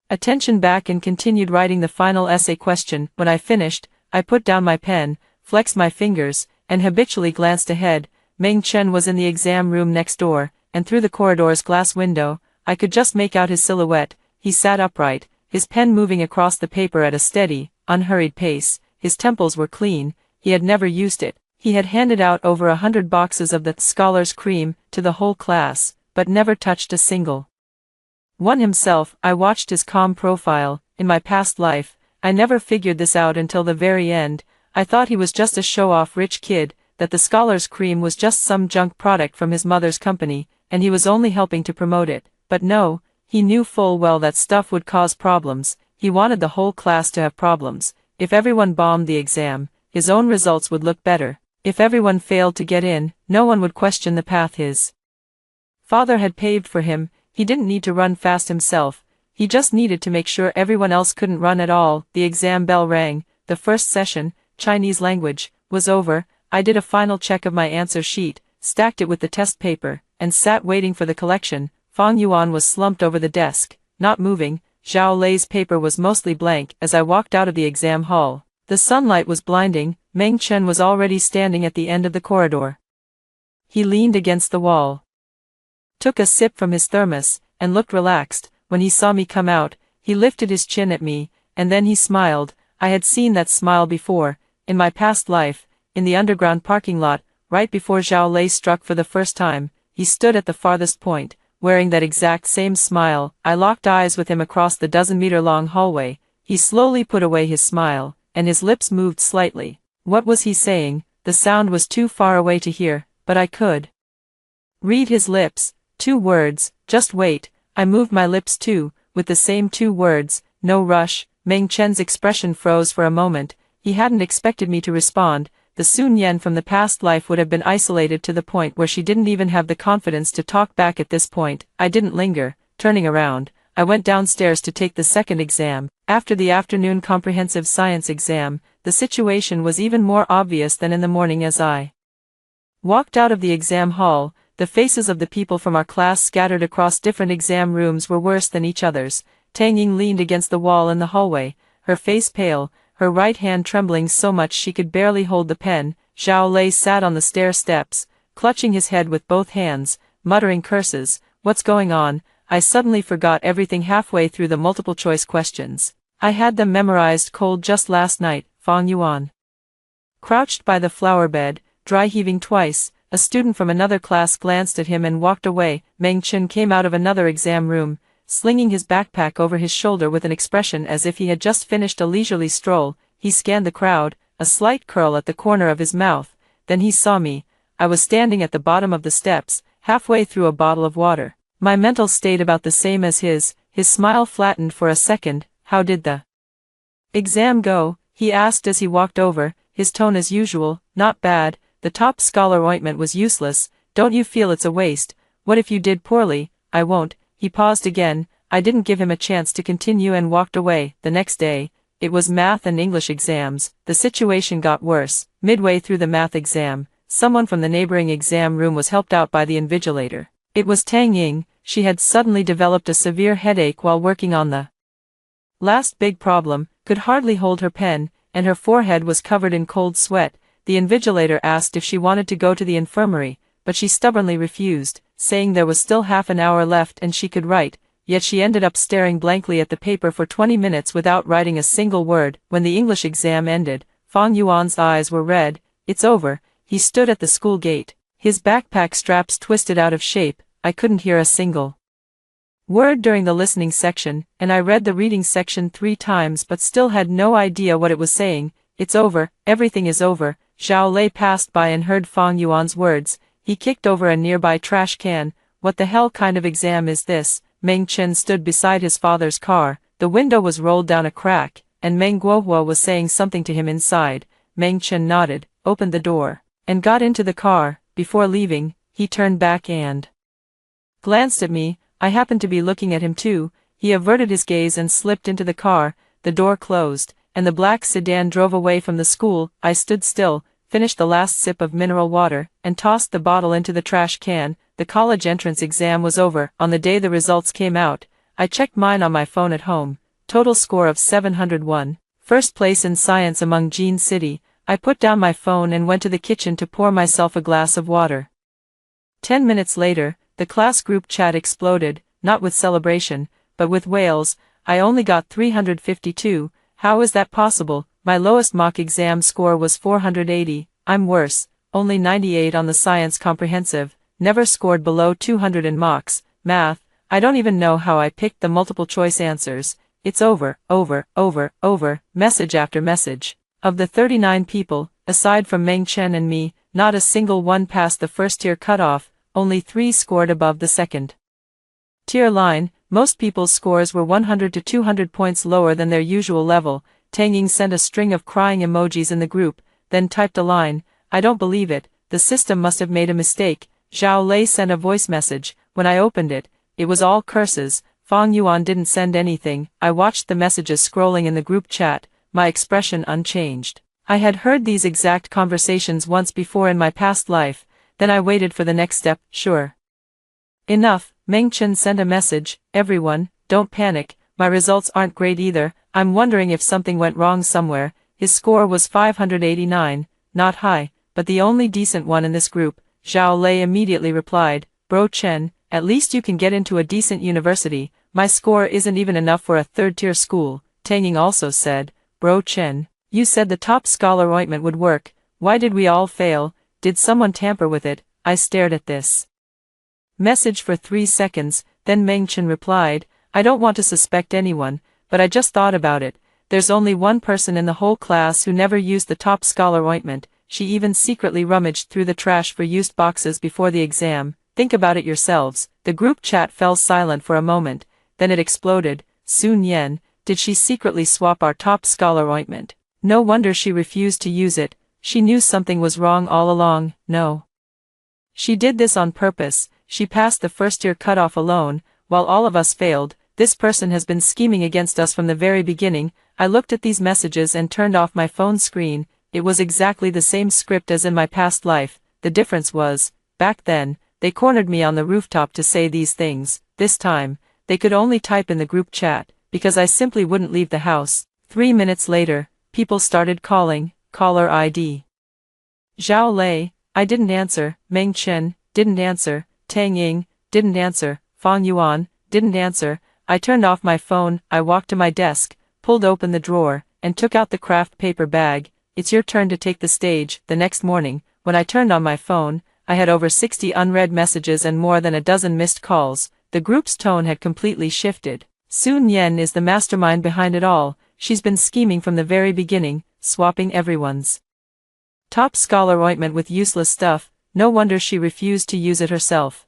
attention back and continued writing the final essay question. When I finished, I put down my pen, flexed my fingers, and habitually glanced ahead. Meng Chen was in the exam room next door, and through the corridor's glass window, I could just make out his silhouette. He sat upright, his pen moving across the paper at a steady, unhurried pace. His temples were clean. He had never used it. He had handed out over 100 boxes of the scholar's cream to the whole class, but never touched a single one himself. I watched his calm profile. In my past life, I never figured this out until the very end. I thought he was just a show-off rich kid, that the scholar's cream was just some junk product from his mother's company, and he was only helping to promote it. But no, he knew full well that stuff would cause problems. He wanted the whole class to have problems. If everyone bombed the exam, his own results would look better. If everyone failed to get in, no one would question the path his father had paved for him. He didn't need to run fast himself. He just needed to make sure everyone else couldn't run at all. The exam bell rang. The first session, Chinese language, was over. I did a final check of my answer sheet, stacked it with the test paper, and sat waiting for the collection. Fang Yuan was slumped over the desk, not moving. Zhao Lei's paper was mostly blank. As I walked out of the exam hall, the sunlight was blinding. Meng Chen was already standing at the end of the corridor. He leaned against the wall, took a sip from his thermos, and looked relaxed. When he saw me come out, he lifted his chin at me, and then he smiled. I had seen that smile before, in my past life, in the underground parking lot, right before Zhao Lei struck for the first time. He stood at the farthest point, wearing that exact same smile. I locked eyes with him across the dozen-meter-long hallway. He slowly put away his smile, and his lips moved slightly. What was he saying? The sound was too far away to hear, but I could read his lips. 2 words, just wait. I moved my lips too, with the same 2 words, no rush. Meng Chen's expression froze for a moment. He hadn't expected me to respond. The Sun Yan from the past life would have been isolated to the point where she didn't even have the confidence to talk back at this point. I didn't linger. Turning around, I went downstairs to take the second exam. After the afternoon comprehensive science exam, the situation was even more obvious than in the morning. As I walked out of the exam hall, the faces of the people from our class scattered across different exam rooms were worse than each other's. Tang Ying leaned against the wall in the hallway, her face pale, her right hand trembling so much she could barely hold the pen. Zhao Lei sat on the stair steps, clutching his head with both hands, muttering curses. What's going on? I suddenly forgot everything halfway through the multiple choice questions. I had them memorized cold just last night. Fang Yuan crouched by the flower bed, dry heaving twice. A student from another class glanced at him and walked away. Meng Chen came out of another exam room, slinging his backpack over his shoulder with an expression as if he had just finished a leisurely stroll. He scanned the crowd, a slight curl at the corner of his mouth. Then he saw me. I was standing at the bottom of the steps, halfway through a bottle of water. My mental state about the same as his. His smile flattened for a second. How did the exam go? he asked as he walked over, his tone as usual, not bad. The top scholar ointment was useless. Don't you feel it's a waste? What if you did poorly? I won't. He paused again. I didn't give him a chance to continue and walked away. The next day, it was math and English exams. The situation got worse. Midway through the math exam, someone from the neighboring exam room was helped out by the invigilator. It was Tang Ying. She had suddenly developed a severe headache while working on the last big problem, could hardly hold her pen, and her forehead was covered in cold sweat. The invigilator asked if she wanted to go to the infirmary, but she stubbornly refused, saying there was still half an hour left and she could write, yet she ended up staring blankly at the paper for 20 minutes without writing a single word. When the English exam ended, Fang Yuan's eyes were red. It's over. He stood at the school gate, his backpack straps twisted out of shape. I couldn't hear a single word during the listening section, and I read the reading section 3 times but still had no idea what it was saying. It's over, everything is over. Zhao Lei passed by and heard Fang Yuan's words. He kicked over a nearby trash can. What the hell kind of exam is this? Meng Chen stood beside his father's car. The window was rolled down a crack, and Meng Guohua was saying something to him inside. Meng Chen nodded, opened the door, and got into the car. Before leaving, he turned back and glanced at me. I happened to be looking at him too. He averted his gaze and slipped into the car. The door closed, and the black sedan drove away from the school. I stood still, finished the last sip of mineral water, and tossed the bottle into the trash can. The college entrance exam was over. On the day the results came out, I checked mine on my phone at home. Total score of 701. First place in science among Jean City. I put down my phone and went to the kitchen to pour myself a glass of water. 10 minutes later, the class group chat exploded, not with celebration, but with wails. I only got 352. How is that possible? My lowest mock exam score was 480. I'm worse, only 98 on the science comprehensive, never scored below 200 in mocks. Math, I don't even know how I picked the multiple choice answers. It's over, message after message. Of the 39 people, aside from Meng Chen and me, not a single one passed the first tier cutoff. Only 3 scored above the second tier line. Most people's scores were 100 to 200 points lower than their usual level. Tang Ying sent a string of crying emojis in the group, then typed a line. I don't believe it, the system must have made a mistake. Zhao Lei sent a voice message. When I opened it, it was all curses. Fang Yuan didn't send anything. I watched the messages scrolling in the group chat, my expression unchanged. I had heard these exact conversations once before in my past life. Then I waited for the next step. Sure enough, Meng Chen sent a message. Everyone, don't panic, my results aren't great either. I'm wondering if something went wrong somewhere. His score was 589, not high, but the only decent one in this group. Zhao Lei immediately replied, Bro Chen, at least you can get into a decent university. My score isn't even enough for a third-tier school. Tang Ying also said, Bro Chen, you said the top scholar ointment would work. Why did we all fail? Did someone tamper with it? I stared at this message for 3 seconds, then Meng Chen replied, I don't want to suspect anyone, but I just thought about it. There's only one person in the whole class who never used the top scholar ointment. She even secretly rummaged through the trash for used boxes before the exam. Think about it yourselves. The group chat fell silent for a moment, then it exploded. Sun Yan, did she secretly swap our top scholar ointment? No wonder she refused to use it. She knew something was wrong all along. No. She did this on purpose. She passed the first year cutoff alone, while all of us failed. This person has been scheming against us from the very beginning. I looked at these messages and turned off my phone screen. It was exactly the same script as in my past life. The difference was, back then, they cornered me on the rooftop to say these things. This time, they could only type in the group chat, because I simply wouldn't leave the house. 3 minutes later, people started calling. Caller ID. Zhao Lei, I didn't answer. Meng Chen, didn't answer. Tang Ying, didn't answer. Fang Yuan, didn't answer. I turned off my phone. I walked to my desk, pulled open the drawer, and took out the craft paper bag. It's your turn to take the stage. The next morning, when I turned on my phone, I had over 60 unread messages and more than a dozen missed calls. The group's tone had completely shifted. Sun Yan is the mastermind behind it all. She's been scheming from the very beginning, swapping everyone's top scholar ointment with useless stuff. No wonder she refused to use it herself.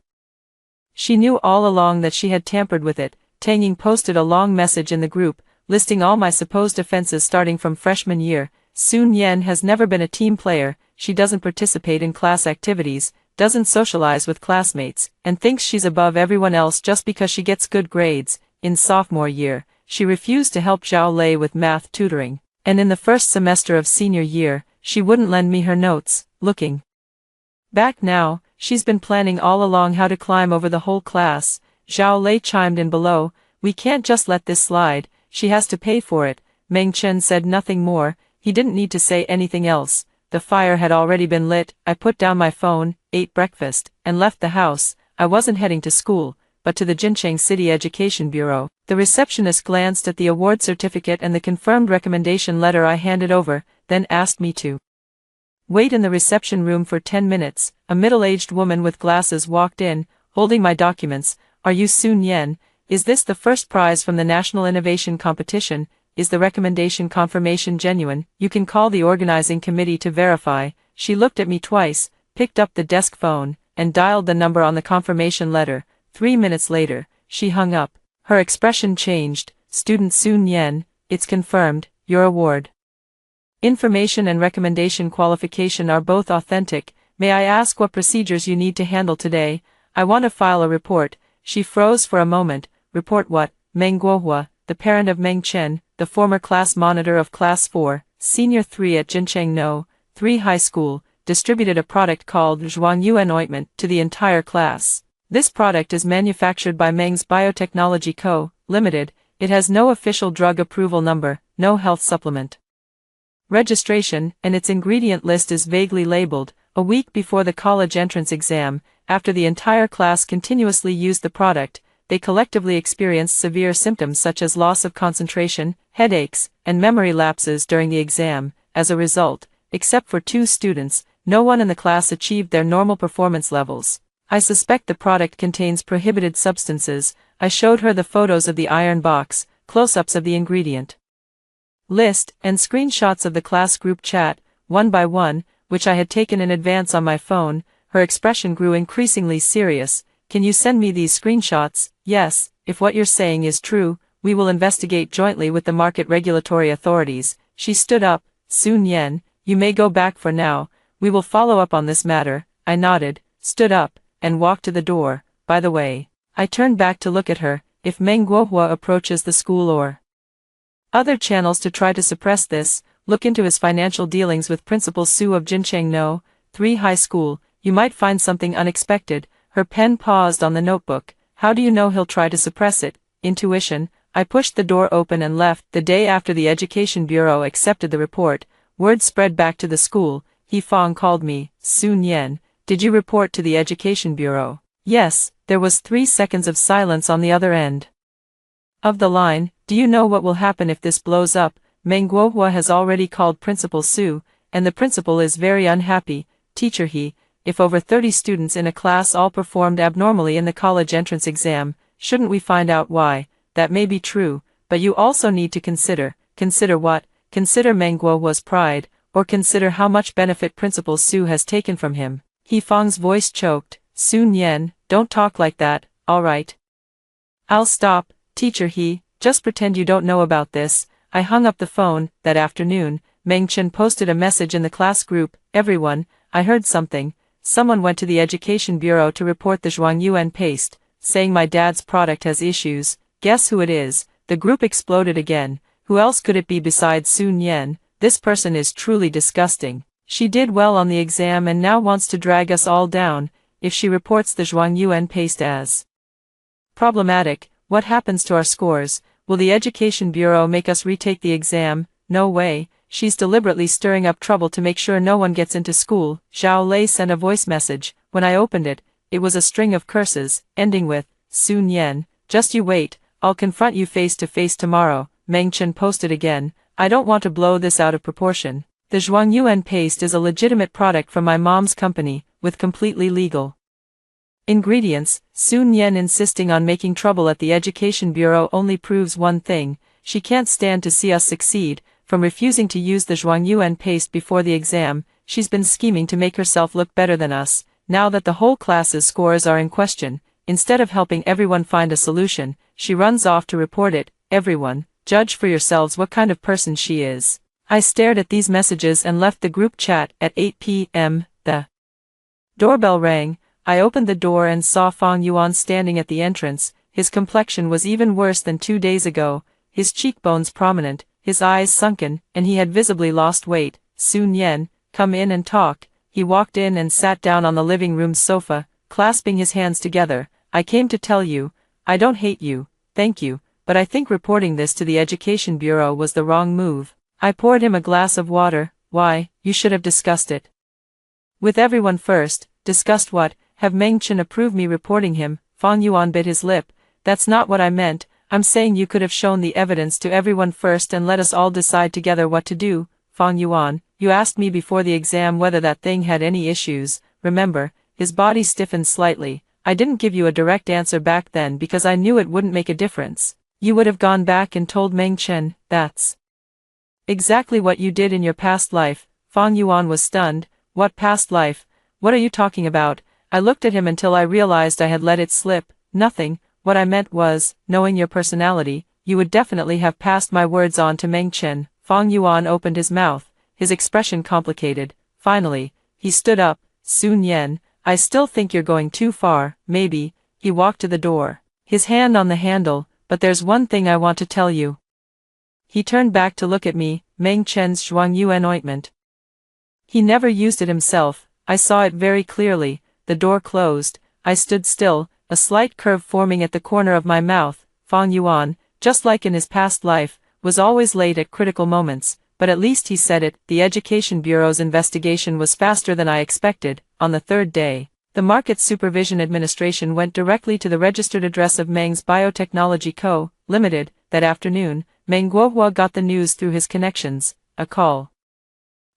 She knew all along that she had tampered with it. Tang Ying posted a long message in the group. listing all my supposed offenses starting from freshman year. Sun Yan has never been a team player, she doesn't participate in class activities, doesn't socialize with classmates, and thinks she's above everyone else just because she gets good grades. In sophomore year, she refused to help Zhao Lei with math tutoring, and in the first semester of senior year, she wouldn't lend me her notes. Looking back now, she's been planning all along how to climb over the whole class. Zhao Lei chimed in below, we can't just let this slide, she has to pay for it. Meng Chen said nothing more, he didn't need to say anything else. The fire had already been lit. I put down my phone, ate breakfast, and left the house. I wasn't heading to school, but to the Jincheng City Education Bureau. The receptionist glanced at the award certificate and the confirmed recommendation letter I handed over, then asked me to wait in the reception room for 10 minutes. A middle-aged woman with glasses walked in, holding my documents. Are you Sun Yan? Is this the first prize from the National Innovation Competition? Is the recommendation confirmation genuine? You can call the organizing committee to verify. She looked at me twice, picked up the desk phone, and dialed the number on the confirmation letter. 3 minutes later, she hung up. Her expression changed. Student Sun Yan, it's confirmed, your award. Information and recommendation qualification are both authentic. May I ask what procedures you need to handle today? I want to file a report. She froze for a moment. Report what? Meng Guohua, the parent of Meng Chen, the former class monitor of Class 4, Senior 3 at Jincheng No. 3 High School, distributed a product called Zhuangyuan Ointment to the entire class. This product is manufactured by Meng's Biotechnology Co., Limited. It has no official drug approval number, no health supplement registration, and its ingredient list is vaguely labeled. A week before the college entrance exam, after the entire class continuously used the product, they collectively experienced severe symptoms such as loss of concentration, headaches, and memory lapses during the exam. As a result, except for 2 students, no one in the class achieved their normal performance levels. I suspect the product contains prohibited substances. I showed her the photos of the iron box, close-ups of the ingredient list, and screenshots of the class group chat, one by one, which I had taken in advance on my phone. Her expression grew increasingly serious. Can you send me these screenshots? Yes, if what you're saying is true, we will investigate jointly with the market regulatory authorities. She stood up. Sun Yan, you may go back for now, we will follow up on this matter. I nodded, stood up, and walked to the door. By the way, I turned back to look at her. If Meng Guohua approaches the school or other channels to try to suppress this, look into his financial dealings with Principal Su of Jincheng No. 3 High School, you might find something unexpected. Her pen paused on the notebook. How do you know he'll try to suppress it? Intuition. I pushed the door open and left. The day after the Education Bureau accepted the report, word spread back to the school. He Fong called me. Sun Yan, did you report to the Education Bureau? Yes. There was 3 seconds of silence on the other end of the line. Do you know what will happen if this blows up? Meng Guohua has already called Principal Su, and the principal is very unhappy. Teacher if over 30 students in a class all performed abnormally in the college entrance exam, shouldn't we find out why? That may be true, but you also need to consider. Consider what? Consider Meng Guohua's pride, or consider how much benefit Principal Su has taken from him. He Fong's voice choked. Sun Yan, don't talk like that, alright? I'll stop. Teacher just pretend you don't know about this. I hung up the phone. That afternoon, Meng Chen posted a message in the class group. Everyone, I heard something. Someone went to the Education Bureau to report the Zhuangyuan paste, saying my dad's product has issues. Guess who it is? The group exploded again. Who else could it be besides Sun Yan? This person is truly disgusting. She did well on the exam and now wants to drag us all down. If she reports the Zhuangyuan paste as problematic, what happens to our scores? Will the Education Bureau make us retake the exam? No way. She's deliberately stirring up trouble to make sure no one gets into school. Zhao Lei sent a voice message. When I opened it, it was a string of curses, ending with, Sun Yan, just you wait, I'll confront you face to face tomorrow. Meng Chen posted again. I don't want to blow this out of proportion. The Zhuangyuan paste is a legitimate product from my mom's company, with completely legal ingredients. Sun Yan insisting on making trouble at the Education Bureau only proves one thing. She can't stand to see us succeed. From refusing to use the Zhuangyuan paste before the exam, she's been scheming to make herself look better than us. Now that the whole class's scores are in question, instead of helping everyone find a solution, she runs off to report it. Everyone, judge for yourselves what kind of person she is. I stared at these messages and left the group chat at 8 p.m. The doorbell rang. I opened the door and saw Fang Yuan standing at the entrance. His complexion was even worse than 2 days ago, his cheekbones prominent, his eyes sunken, and he had visibly lost weight. Sun Yan, come in and talk. He walked in and sat down on the living room sofa, clasping his hands together. I came to tell you, I don't hate you, thank you, but I think reporting this to the Education Bureau was the wrong move. I poured him a glass of water. Why, you should have discussed it with everyone first. Discussed what? Have Meng Chen approve me reporting him? Fang Yuan bit his lip. That's not what I meant. I'm saying you could have shown the evidence to everyone first and let us all decide together what to do. Fang Yuan, you asked me before the exam whether that thing had any issues, remember? His body stiffened slightly. I didn't give you a direct answer back then because I knew it wouldn't make a difference. You would have gone back and told Meng Chen. That's exactly what you did in your past life. Fang Yuan was stunned. What past life? What are you talking about? I looked at him until I realized I had let it slip. Nothing. What I meant was, knowing your personality, you would definitely have passed my words on to Meng Chen. Fang Yuan opened his mouth, his expression complicated. Finally, he stood up. Sun Yan, I still think you're going too far, maybe. He walked to the door, his hand on the handle. But there's one thing I want to tell you. He turned back to look at me. Meng Chen's Zhuangyuan ointment. He never used it himself. I saw it very clearly. The door closed. I stood still, a slight curve forming at the corner of my mouth. Fang Yuan, just like in his past life, was always late at critical moments, but at least he said it. The Education Bureau's investigation was faster than I expected. On the third day, the Market Supervision Administration went directly to the registered address of Meng's Biotechnology Co., Limited. That afternoon, Meng Guohua got the news through his connections, a call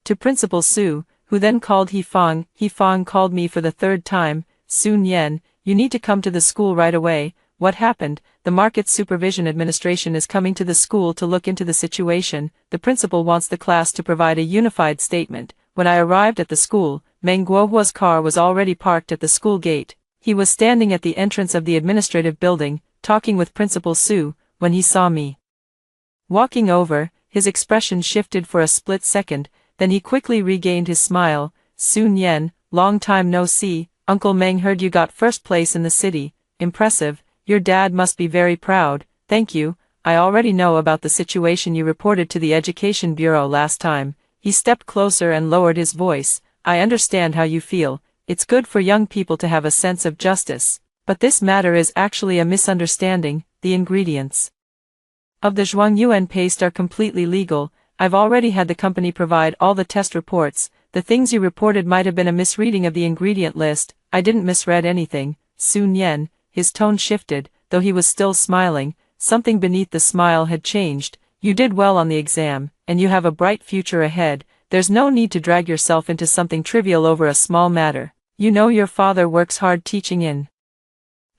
to Principal Su, who then called He Fang. He Fang called me for the third time. Sun Yan, you need to come to the school right away. What happened? The Market Supervision Administration is coming to the school to look into the situation. The principal wants the class to provide a unified statement. When I arrived at the school, Meng Guohua's car was already parked at the school gate. He was standing at the entrance of the administrative building, talking with Principal Su. When he saw me walking over, his expression shifted for a split second, then he quickly regained his smile. Sun Yan, long time no see. Uncle Meng heard you got first place in the city. Impressive. Your dad must be very proud. Thank you. I already know about the situation you reported to the Education Bureau last time. He stepped closer and lowered his voice. I understand how you feel. It's good for young people to have a sense of justice. But this matter is actually a misunderstanding. The ingredients of the Zhuangyuan paste are completely legal. I've already had the company provide all the test reports. The things you reported might have been a misreading of the ingredient list. I didn't misread anything. Sun Yan, his tone shifted, though he was still smiling. Something beneath the smile had changed. You did well on the exam, and you have a bright future ahead. There's no need to drag yourself into something trivial over a small matter. You know your father works hard teaching in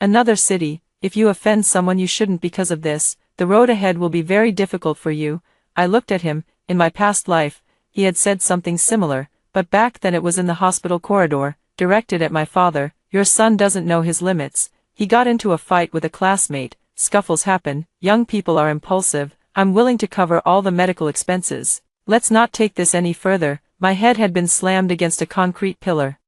another city. If you offend someone you shouldn't because of this, the road ahead will be very difficult for you. I looked at him. In my past life, he had said something similar, but back then it was in the hospital corridor, directed at my father. Your son doesn't know his limits. He got into a fight with a classmate. Scuffles happen. Young people are impulsive. I'm willing to cover all the medical expenses. Let's not take this any further. My head had been slammed against a concrete pillar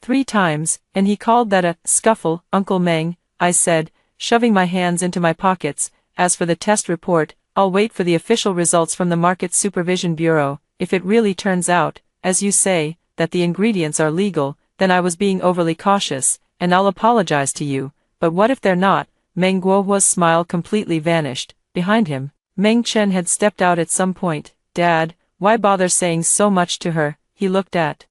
3 times, and he called that a scuffle. Uncle Meng, I said, shoving my hands into my pockets. As for the test report, I'll wait for the official results from the Market Supervision Bureau. If it really turns out, as you say, that the ingredients are legal, then I was being overly cautious, and I'll apologize to you. But what if they're not? Meng Guohua's smile completely vanished. Behind him, Meng Chen had stepped out at some point. Dad, why bother saying so much to her? He looked at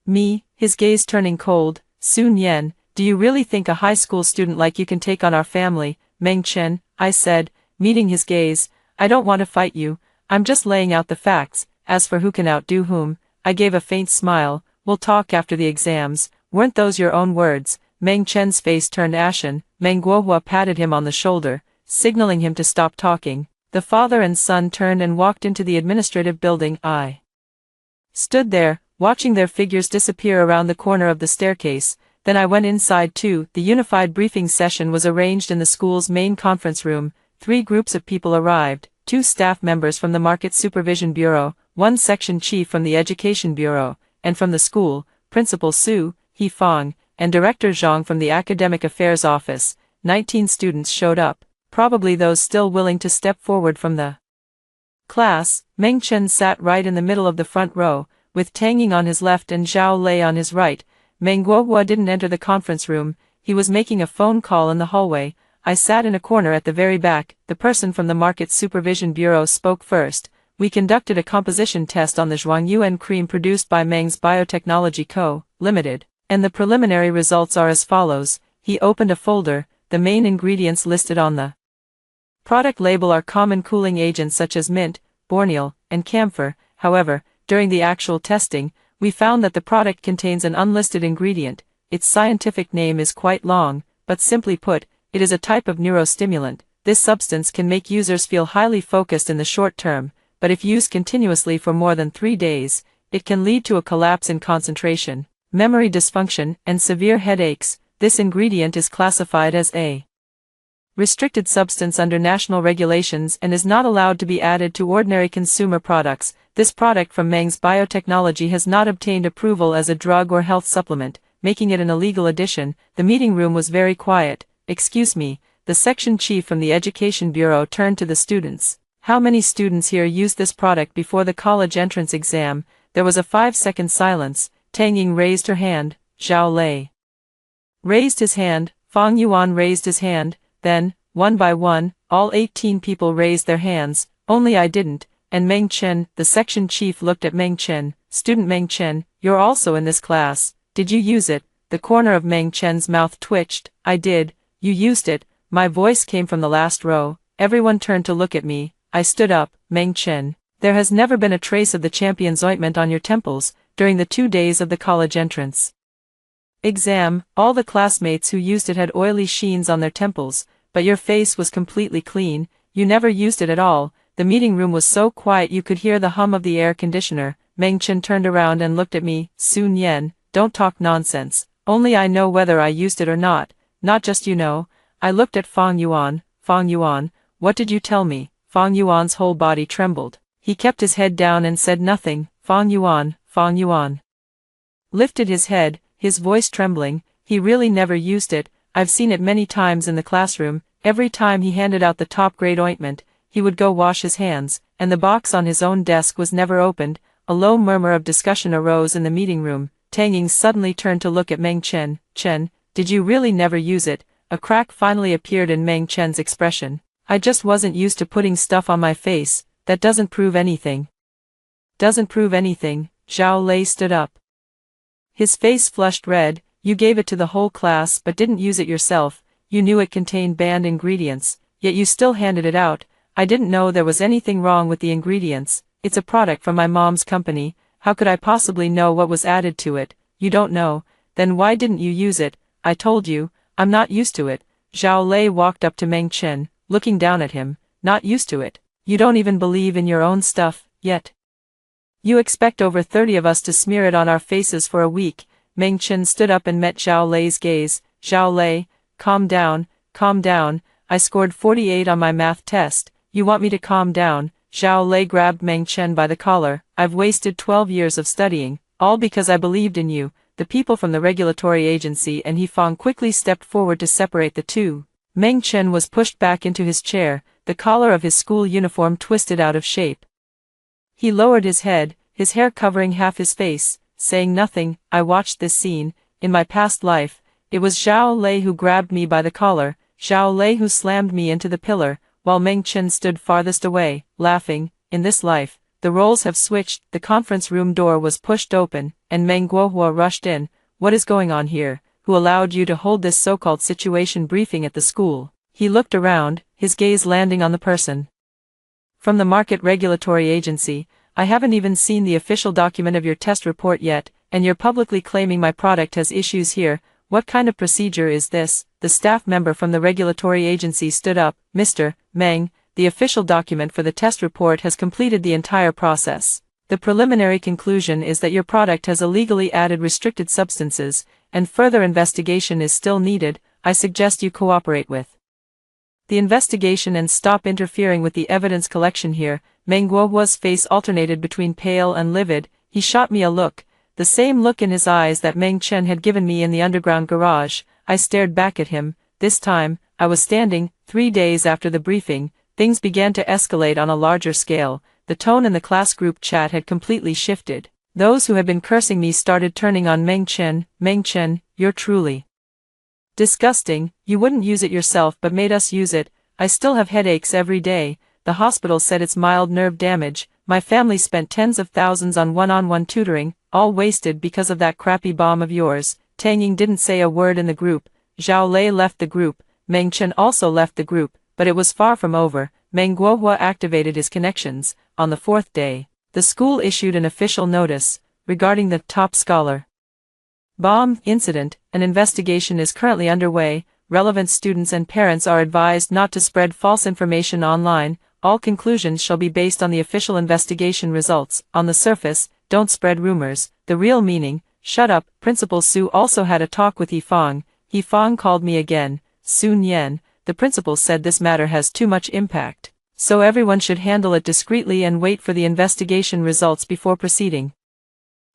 me, his gaze turning cold. Sun Yan, do you really think a high school student like you can take on our family? Meng Chen, I said, meeting his gaze, I don't want to fight you. I'm just laying out the facts. As for who can outdo whom, I gave a faint smile. We'll talk after the exams. Weren't those your own words? Meng Chen's face turned ashen. Meng Guohua patted him on the shoulder, signaling him to stop talking. The father and son turned and walked into the administrative building. I stood there, watching their figures disappear around the corner of the staircase. Then I went inside too. The unified briefing session was arranged in the school's main conference room. 3 groups of people arrived, 2 staff members from the Market Supervision Bureau, 1 section chief from the Education Bureau, and from the school, Principal Su, He Fong, and Director Zhang from the Academic Affairs Office. 19 students showed up, probably those still willing to step forward from the class. Meng Chen sat right in the middle of the front row, with Tang Ying on his left and Zhao Lei on his right. Meng Guohua didn't enter the conference room, he was making a phone call in the hallway. I sat in a corner at the very back. The person from the Market Supervision Bureau spoke first. We conducted a composition test on the Zhuangyuan cream produced by Meng's Biotechnology Co., Limited, and the preliminary results are as follows. He opened a folder. The main ingredients listed on the product label are common cooling agents such as mint, borneol, and camphor. However, during the actual testing, we found that the product contains an unlisted ingredient. Its scientific name is quite long, but simply put, it is a type of neurostimulant. This substance can make users feel highly focused in the short term, but if used continuously for more than 3 days, it can lead to a collapse in concentration, memory dysfunction, and severe headaches. This ingredient is classified as a restricted substance under national regulations and is not allowed to be added to ordinary consumer products. This product from Meng's Biotechnology has not obtained approval as a drug or health supplement, making it an illegal addition. The meeting room was very quiet. Excuse me, the section chief from the Education Bureau turned to the students. How many students here used this product before the college entrance exam? There was a 5-second silence. Tang Ying raised her hand, Zhao Lei raised his hand, Fang Yuan raised his hand, then, one by one, all 18 people raised their hands. Only I didn't, and Meng Chen, the section chief looked at Meng Chen. Student Meng Chen, you're also in this class. Did you use it? The corner of Meng Chen's mouth twitched. I did. You used it. My voice came from the last row. Everyone turned to look at me. I stood up. Meng Chen, there has never been a trace of the champion's ointment on your temples during the 2 days of the college entrance exam. All the classmates who used it had oily sheens on their temples, but your face was completely clean. You never used it at all. The meeting room was so quiet you could hear the hum of the air conditioner. Meng Chen turned around and looked at me. Sun Yan, don't talk nonsense. Only I know whether I used it or not. Not just you know. I looked at Fang Yuan. Fang Yuan, what did you tell me? Fang Yuan's whole body trembled. He kept his head down and said nothing. Fang Yuan lifted his head, his voice trembling. He really never used it. I've seen it many times in the classroom. Every time he handed out the top-grade ointment, he would go wash his hands, and the box on his own desk was never opened. A low murmur of discussion arose in the meeting room. Tang Ying suddenly turned to look at Meng Chen. Chen, did you really never use it? A crack finally appeared in Meng Chen's expression. I just wasn't used to putting stuff on my face. That doesn't prove anything. Doesn't prove anything. Zhao Lei stood up. His face flushed red. You gave it to the whole class but didn't use it yourself. You knew it contained banned ingredients, yet you still handed it out. I didn't know there was anything wrong with the ingredients. It's a product from my mom's company. How could I possibly know what was added to it? You don't know. Then why didn't you use it? I told you, I'm not used to it. Zhao Lei walked up to Meng Chen, looking down at him. Not used to it. You don't even believe in your own stuff, yet you expect over 30 of us to smear it on our faces for a week. Meng Chen stood up and met Zhao Lei's gaze. Zhao Lei, calm down, calm down. I scored 48 on my math test. You want me to calm down? Zhao Lei grabbed Meng Chen by the collar. I've wasted 12 years of studying, all because I believed in you. The people from the regulatory agency and He Fong quickly stepped forward to separate the two. Meng Chen was pushed back into his chair. The collar of his school uniform twisted out of shape. He lowered his head, his hair covering half his face, saying nothing. I watched this scene. In my past life, it was Zhao Lei who grabbed me by the collar, Zhao Lei who slammed me into the pillar, while Meng Chen stood farthest away, laughing. In this life, the roles have switched. The conference room door was pushed open, and Meng Guohua rushed in. What is going on here? Who allowed you to hold this so-called situation briefing at the school? He looked around, his gaze landing on the person from the Market Regulatory Agency. I haven't even seen the official document of your test report yet, and you're publicly claiming my product has issues here. What kind of procedure is this? The staff member from the regulatory agency stood up. Mr. Meng, the official document for the test report has completed the entire process. The preliminary conclusion is that your product has illegally added restricted substances, and further investigation is still needed. I suggest you cooperate with the investigation and stop interfering with the evidence collection here. Meng Guohua's face alternated between pale and livid. He shot me a look, the same look in his eyes that Meng Chen had given me in the underground garage. I stared back at him. This time, I was standing. 3 days after the briefing, things began to escalate on a larger scale. The tone in the class group chat had completely shifted. Those who had been cursing me started turning on Meng Chen. Meng Chen, you're truly disgusting. You wouldn't use it yourself but made us use it. I still have headaches every day. The hospital said it's mild nerve damage. My family spent tens of thousands on one-on-one tutoring, all wasted because of that crappy bomb of yours. Tang Ying didn't say a word in the group. Zhao Lei left the group. Meng Chen also left the group, but it was far from over. Meng Guohua activated his connections. On the 4th day, the school issued an official notice regarding the top scholar bomb incident. An investigation is currently underway. Relevant students and parents are advised not to spread false information online. All conclusions shall be based on the official investigation results. On the surface, don't spread rumors. The real meaning, shut up. Principal Su also had a talk with Yifang. Yifang called me again. Sun Yan, the principal said this matter has too much impact, so everyone should handle it discreetly and wait for the investigation results before proceeding.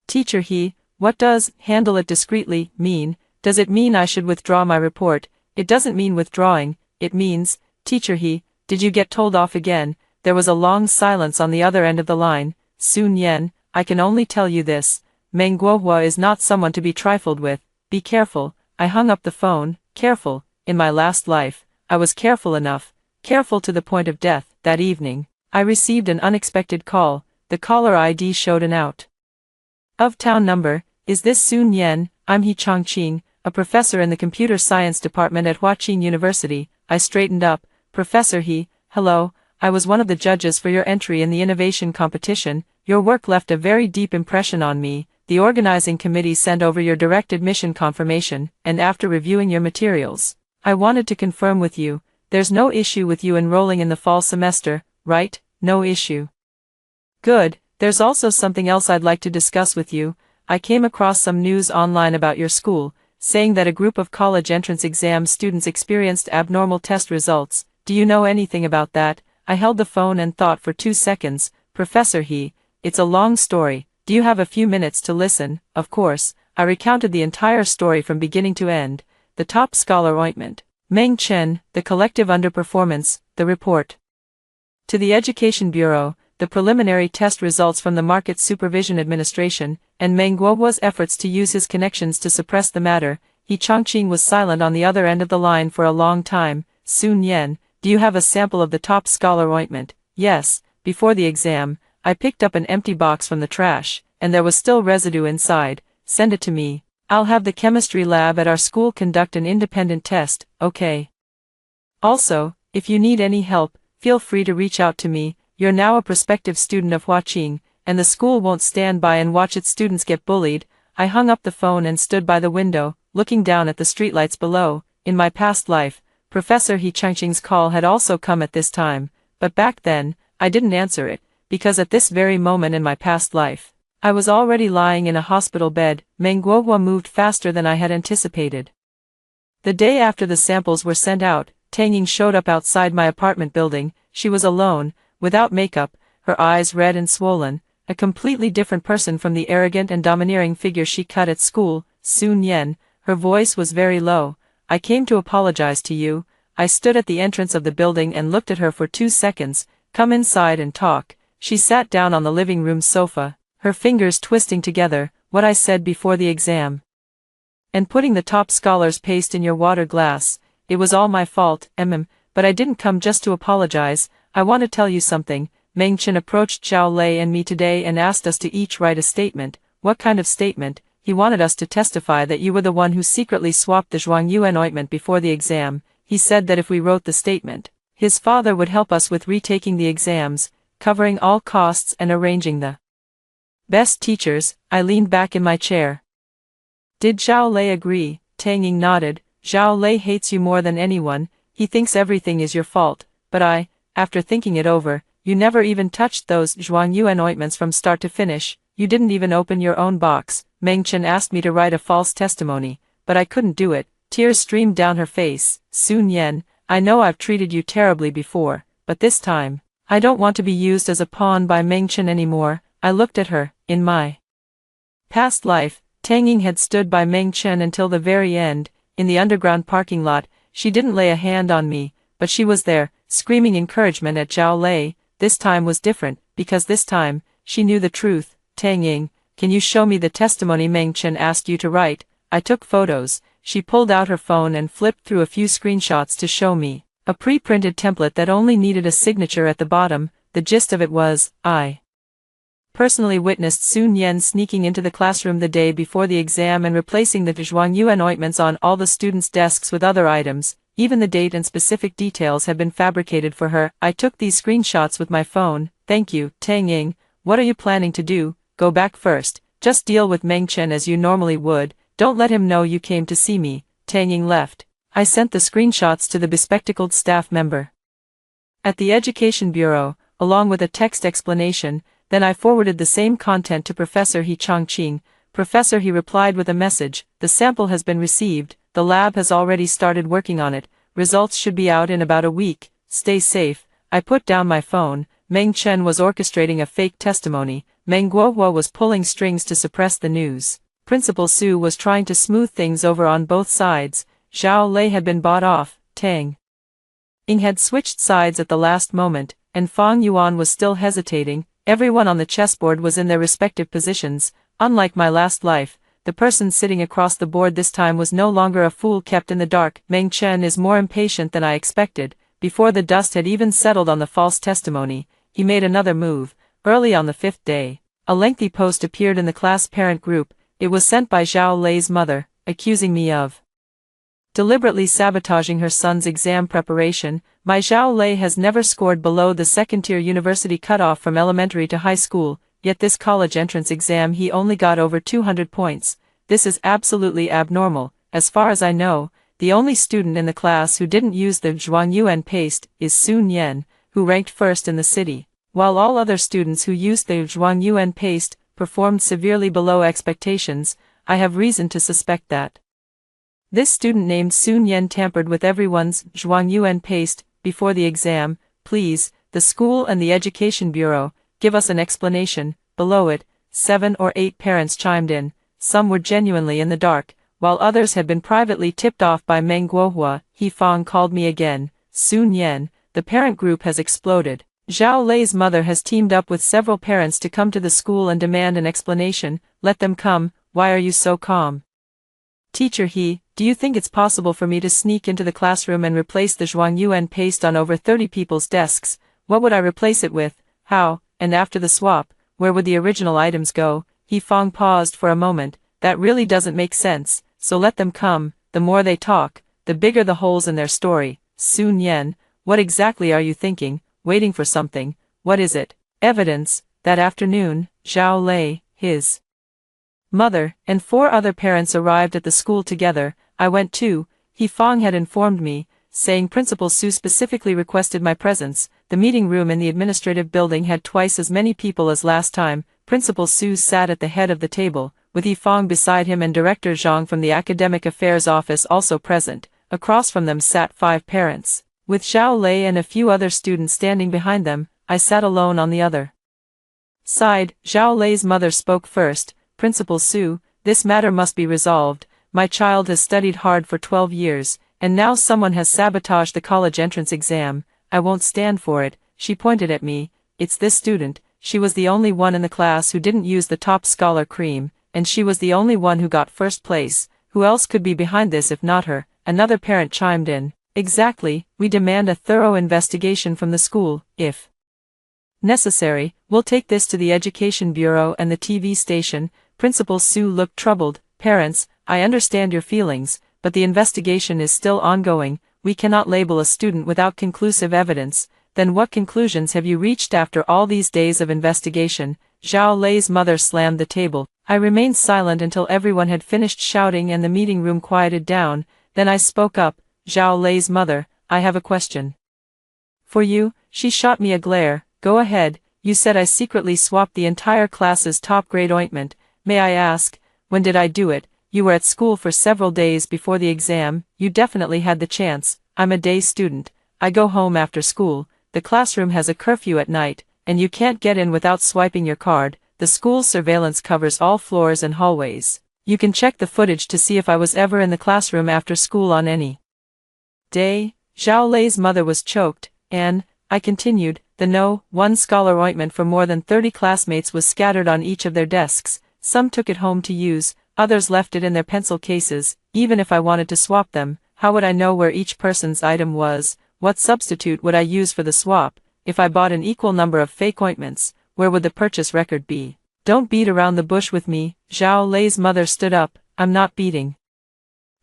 Teacher He, what does handle it discreetly mean? Does it mean I should withdraw my report? It doesn't mean withdrawing, it means, Teacher He, did you get told off again? There was a long silence on the other end of the line. Sun Yan, I can only tell you this. Meng Guohua is not someone to be trifled with. Be careful. I hung up the phone. Careful. In my last life, I was careful enough. Careful to the point of death. That evening, I received an unexpected call. The caller ID showed an out of town number. Is this Sun Yan? I'm He Chongqing, a professor in the computer science department at Huaqing University. I straightened up. Professor He, hello, I was one of the judges for your entry in the innovation competition. Your work left a very deep impression on me. The organizing committee sent over your direct admission confirmation, and after reviewing your materials, I wanted to confirm with you. There's no issue with you enrolling in the fall semester, right? No issue. Good. There's also something else I'd like to discuss with you. I came across some news online about your school, saying that a group of college entrance exam students experienced abnormal test results. Do you know anything about that? I held the phone and thought for 2 seconds. Professor He, it's a long story. Do you have a few minutes to listen? Of course. I recounted the entire story from beginning to end. The top scholar Ointment, Meng Chen, the collective underperformance, the report to the Education Bureau, the preliminary test results from the Market Supervision Administration, and Meng Guohua's efforts to use his connections to suppress the matter. He Chongqing was silent on the other end of the line for a long time. Sun Yan, do you have a sample of the top scholar Ointment? Yes, before the exam, I picked up an empty box from the trash, and there was still residue inside. Send it to me. I'll have the chemistry lab at our school conduct an independent test, okay? Also, if you need any help, feel free to reach out to me. You're now a prospective student of Huaqing, and the school won't stand by and watch its students get bullied. I hung up the phone and stood by the window, looking down at the streetlights below. In my past life, Professor He Chongqing's call had also come at this time, but back then, I didn't answer it, because at this very moment in my past life, I was already lying in a hospital bed. Meng Guohua moved faster than I had anticipated. The day after the samples were sent out, Tang Ying showed up outside my apartment building. She was alone, without makeup, her eyes red and swollen, a completely different person from the arrogant and domineering figure she cut at school. Sun Yan, her voice was very low. I came to apologize to you. I stood at the entrance of the building and looked at her for 2 seconds. Come inside and talk. She sat down on the living room sofa, her fingers twisting together. What I said before the exam, and putting the top scholar's paste in your water glass, it was all my fault, but I didn't come just to apologize. I want to tell you something. Meng Chen approached Zhao Lei and me today and asked us to each write a statement. What kind of statement? He wanted us to testify that you were the one who secretly swapped the Zhuangyuan ointment before the exam. He said that if we wrote the statement, his father would help us with retaking the exams, covering all costs and arranging the best teachers. I leaned back in my chair. Did Zhao Lei agree? Tang Ying nodded. Zhao Lei hates you more than anyone. He thinks everything is your fault. But after thinking it over, you never even touched those Zhuangyuan ointments from start to finish. You didn't even open your own box. Meng Chen asked me to write a false testimony, but I couldn't do it. Tears streamed down her face. Sun Yan, I know I've treated you terribly before, but this time, I don't want to be used as a pawn by Meng Chen anymore. I looked at her. In my past life, Tang Ying had stood by Meng Chen until the very end. In the underground parking lot, she didn't lay a hand on me, but she was there, screaming encouragement at Zhao Lei. This time was different, because this time, she knew the truth. Tang Ying, can you show me the testimony Meng Chen asked you to write? I took photos. She pulled out her phone and flipped through a few screenshots to show me. A pre-printed template that only needed a signature at the bottom. The gist of it was, I personally witnessed Sun Yan sneaking into the classroom the day before the exam and replacing the Zhuangyuan ointments on all the students' desks with other items. Even the date and specific details had been fabricated for her. I took these screenshots with my phone. Thank you, Tang Ying. What are you planning to do? Go back first. Just deal with Meng Chen as you normally would. Don't let him know you came to see me. Tang Ying left. I sent the screenshots to the bespectacled staff member at the Education Bureau, along with a text explanation. Then I forwarded the same content to Professor He Chongqing. Professor, he replied with a message. The sample has been received. The lab has already started working on it. Results should be out in about a week. Stay safe. I put down my phone. Meng Chen was orchestrating a fake testimony. Meng Guohua was pulling strings to suppress the news. Principal Su was trying to smooth things over on both sides. Zhao Lei had been bought off. Tang Ying had switched sides at the last moment, and Fang Yuan was still hesitating. Everyone on the chessboard was in their respective positions. Unlike my last life, the person sitting across the board this time was no longer a fool kept in the dark. Meng Chen is more impatient than I expected. Before the dust had even settled on the false testimony, he made another move. Early on the 5th day, a lengthy post appeared in the class parent group. It was sent by Zhao Lei's mother, accusing me of deliberately sabotaging her son's exam preparation. My Zhao Lei has never scored below the second-tier university cutoff from elementary to high school, yet this college entrance exam he only got over 200 points. This is absolutely abnormal. As far as I know, the only student in the class who didn't use the Zhuangyuan paste is Sun Yan, who ranked first in the city, while all other students who used the Zhuangyuan paste performed severely below expectations. I have reason to suspect that this student named Sun Yan tampered with everyone's Zhuangyuan paste before the exam. Please, the school and the Education Bureau, give us an explanation. Below it, 7 or 8 parents chimed in. Some were genuinely in the dark, while others had been privately tipped off by Meng Guohua. He Fang called me again. Sun Yan, the parent group has exploded. Zhao Lei's mother has teamed up with several parents to come to the school and demand an explanation. Let them come. Why are you so calm? Teacher He, do you think it's possible for me to sneak into the classroom and replace the Zhuangyuan paste on over 30 people's desks? What would I replace it with? How? And after the swap, where would the original items go? He Fang paused for a moment. That really doesn't make sense, so let them come. The more they talk, the bigger the holes in their story. Sun Yan, what exactly are you thinking? Waiting for something? What is it? Evidence. That afternoon, Zhao Lei, his mother, and 4 other parents arrived at the school together. I went too. He Fang had informed me, saying Principal Su specifically requested my presence. The meeting room in the administrative building had twice as many people as last time. Principal Su sat at the head of the table, with He Fang beside him and Director Zhang from the Academic Affairs Office also present. Across from them sat 5 parents, with Zhao Lei and a few other students standing behind them. I sat alone on the other side. Zhao Lei's mother spoke first. Principal Su, this matter must be resolved. My child has studied hard for 12 years, and now someone has sabotaged the college entrance exam. I won't stand for it. She pointed at me. It's this student. She was the only one in the class who didn't use the top scholar cream, and she was the only one who got first place. Who else could be behind this if not her? Another parent chimed in. Exactly. We demand a thorough investigation from the school. If necessary, we'll take this to the Education Bureau and the TV station. Principal Su looked troubled. Parents, I understand your feelings, but the investigation is still ongoing. We cannot label a student without conclusive evidence. Then what conclusions have you reached after all these days of investigation? Zhao Lei's mother slammed the table. I remained silent until everyone had finished shouting and the meeting room quieted down. Then I spoke up. Zhao Lei's mother, I have a question for you. She shot me a glare. Go ahead. You said I secretly swapped the entire class's top-grade ointment. May I ask, when did I do it? You were at school for several days before the exam. You definitely had the chance. I'm a day student, I go home after school, the classroom has a curfew at night, and you can't get in without swiping your card, the school's surveillance covers all floors and hallways. You can check the footage to see if I was ever in the classroom after school on any day. Zhao Lei's mother was choked, and, I continued, one scholar ointment for more than 30 classmates was scattered on each of their desks, some took it home to use, others left it in their pencil cases. Even if I wanted to swap them, how would I know where each person's item was? What substitute would I use for the swap? If I bought an equal number of fake ointments, where would the purchase record be? Don't beat around the bush with me. Zhao Lei's mother stood up. I'm not beating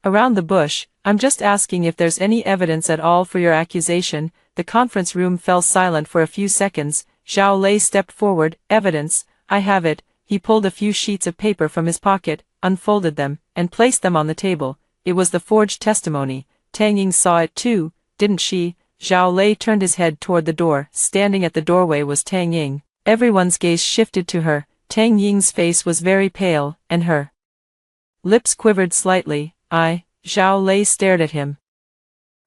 around the bush, I'm just asking if there's any evidence at all for your accusation. The conference room fell silent for a few seconds. Zhao Lei stepped forward. Evidence, I have it. He pulled a few sheets of paper from his pocket, unfolded them, and placed them on the table. It was the forged testimony. Tang Ying saw it too, didn't she? Zhao Lei turned his head toward the door. Standing at the doorway was Tang Ying. Everyone's gaze shifted to her. Tang Ying's face was very pale, and her lips quivered slightly. Zhao Lei stared at him.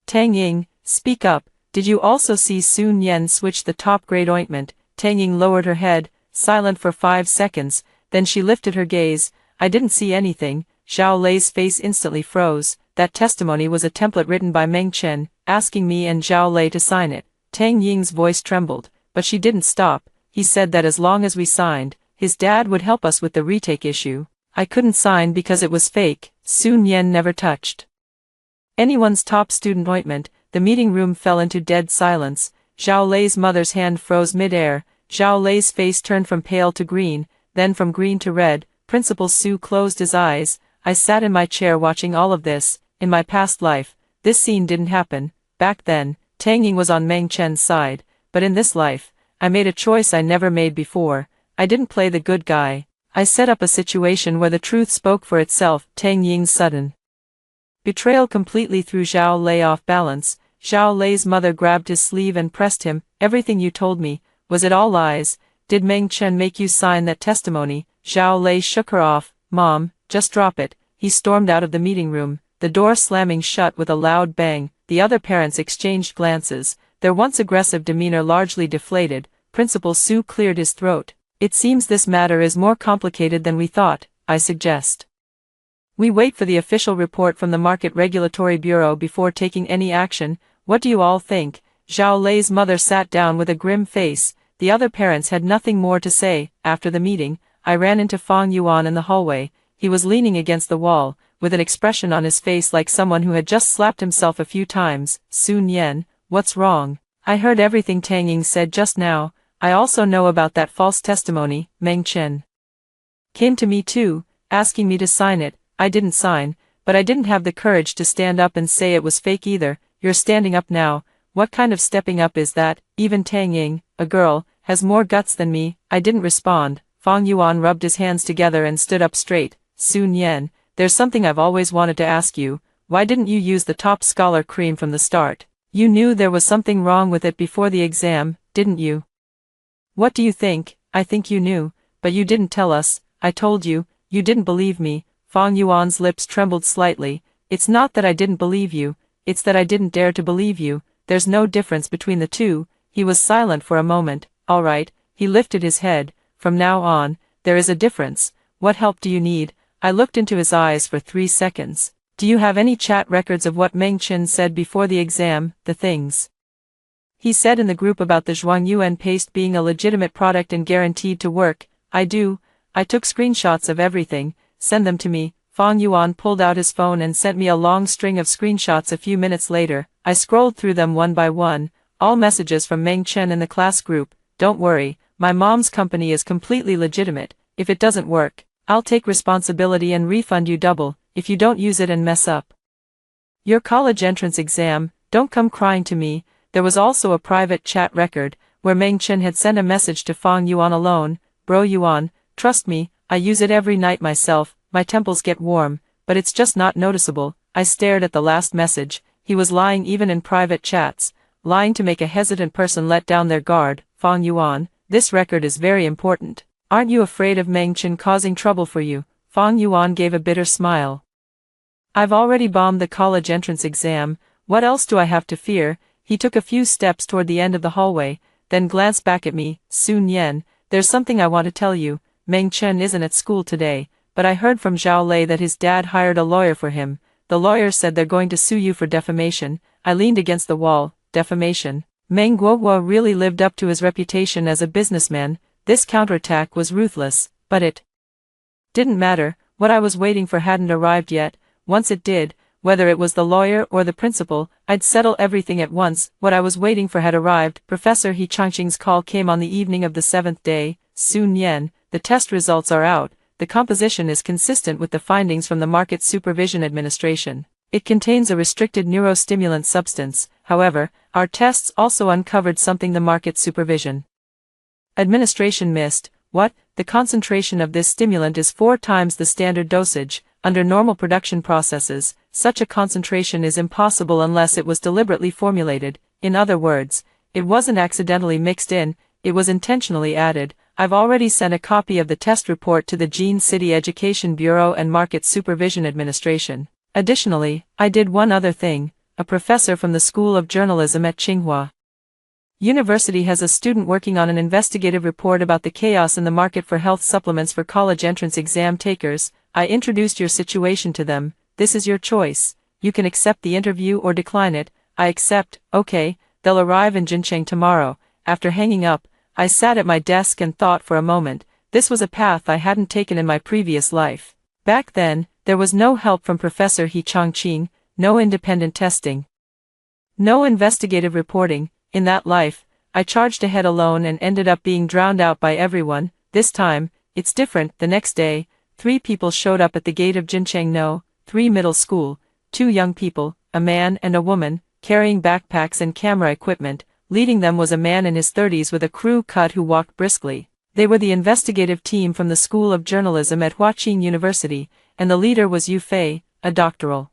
Tang Ying, speak up, did you also see Sun Yan switch the top-grade ointment? Tang Ying lowered her head, silent for 5 seconds, then she lifted her gaze. I didn't see anything. Zhao Lei's face instantly froze. That testimony was a template written by Meng Chen, asking me and Zhao Lei to sign it. Tang Ying's voice trembled, but she didn't stop. He said that as long as we signed, his dad would help us with the retake issue. I couldn't sign because it was fake. Sun Yan never touched anyone's top student ointment. The meeting room fell into dead silence. Zhao Lei's mother's hand froze mid-air. Zhao Lei's face turned from pale to green, then from green to red. Principal Su closed his eyes. I sat in my chair watching all of this. In my past life, this scene didn't happen. Back then, Tang Ying was on Meng Chen's side, but in this life, I made a choice I never made before. I didn't play the good guy. I set up a situation where the truth spoke for itself. Tang Ying's sudden betrayal completely threw Zhao Lei off balance. Zhao Lei's mother grabbed his sleeve and pressed him. Everything you told me, was it all lies? Did Meng Chen make you sign that testimony? Zhao Lei shook her off. Mom, just drop it. He stormed out of the meeting room, the door slamming shut with a loud bang. The other parents exchanged glances, their once aggressive demeanor largely deflated. Principal Su cleared his throat. It seems this matter is more complicated than we thought. I suggest we wait for the official report from the Market Regulatory Bureau before taking any action. What do you all think? Zhao Lei's mother sat down with a grim face. The other parents had nothing more to say. After the meeting, I ran into Fang Yuan in the hallway. He was leaning against the wall, with an expression on his face like someone who had just slapped himself a few times. Sun Yan, what's wrong? I heard everything Tang Ying said just now. I also know about that false testimony. Meng Chen came to me too, asking me to sign it. I didn't sign, but I didn't have the courage to stand up and say it was fake either. You're standing up now. What kind of stepping up is that? Even Tang Ying, a girl, has more guts than me. I didn't respond. Fang Yuan rubbed his hands together and stood up straight. Sun Yan, there's something I've always wanted to ask you. Why didn't you use the top scholar cream from the start? You knew there was something wrong with it before the exam, didn't you? What do you think? I think you knew, but you didn't tell us. I told you, you didn't believe me. Fang Yuan's lips trembled slightly. It's not that I didn't believe you, it's that I didn't dare to believe you. There's no difference between the two. He was silent for a moment. All right, he lifted his head. From now on, there is a difference. What help do you need? I looked into his eyes for 3 seconds. Do you have any chat records of what Meng Chen said before the exam, the things he said in the group about the Zhuangyuan paste being a legitimate product and guaranteed to work? I do. I took screenshots of everything. Send them to me. Fang Yuan pulled out his phone and sent me a long string of screenshots a few minutes later. I scrolled through them one by one. All messages from Meng Chen in the class group. Don't worry, my mom's company is completely legitimate. If it doesn't work, I'll take responsibility and refund you double, if you don't use it and mess up your college entrance exam. Don't come crying to me. There was also a private chat record, where Meng Chen had sent a message to Fang Yuan alone. Bro Yuan, trust me, I use it every night myself. My temples get warm, but it's just not noticeable. I stared at the last message. He was lying even in private chats, lying to make a hesitant person let down their guard. Fang Yuan, this record is very important. Aren't you afraid of Meng Chen causing trouble for you? Fang Yuan gave a bitter smile. I've already bombed the college entrance exam. What else do I have to fear? He took a few steps toward the end of the hallway, then glanced back at me. Sun Yan, there's something I want to tell you. Meng Chen isn't at school today, but I heard from Zhao Lei that his dad hired a lawyer for him. The lawyer said they're going to sue you for defamation. I leaned against the wall. Defamation? Meng Guoguo really lived up to his reputation as a businessman. This counterattack was ruthless, but it didn't matter. What I was waiting for hadn't arrived yet. Once it did, whether it was the lawyer or the principal, I'd settle everything at once. What I was waiting for had arrived. Professor He Changqing's call came on the evening of the 7th day. Sun Yan, the test results are out. The composition is consistent with the findings from the Market Supervision Administration. It contains a restricted neurostimulant substance. However, our tests also uncovered something the Market Supervision Administration missed. What? The concentration of this stimulant is 4 times the standard dosage. Under normal production processes, such a concentration is impossible unless it was deliberately formulated. In other words, it wasn't accidentally mixed in, it was intentionally added. I've already sent a copy of the test report to the Jin City Education Bureau and Market Supervision Administration. Additionally, I did one other thing. A professor from the School of Journalism at Tsinghua University has a student working on an investigative report about the chaos in the market for health supplements for college entrance exam takers. I introduced your situation to them. This is your choice. You can accept the interview or decline it. I accept. Okay, they'll arrive in Jincheng tomorrow. After hanging up, I sat at my desk and thought for a moment. This was a path I hadn't taken in my previous life. Back then, there was no help from Professor He Changqing, no independent testing, no investigative reporting. In that life, I charged ahead alone and ended up being drowned out by everyone. This time, it's different. The next day, 3 people showed up at the gate of Jincheng No, 3 middle school, 2 young people, a man and a woman, carrying backpacks and camera equipment. Leading them was a man in his 30s with a crew cut who walked briskly. They were the investigative team from the School of Journalism at Huaqing University, and the leader was Yu Fei, a doctoral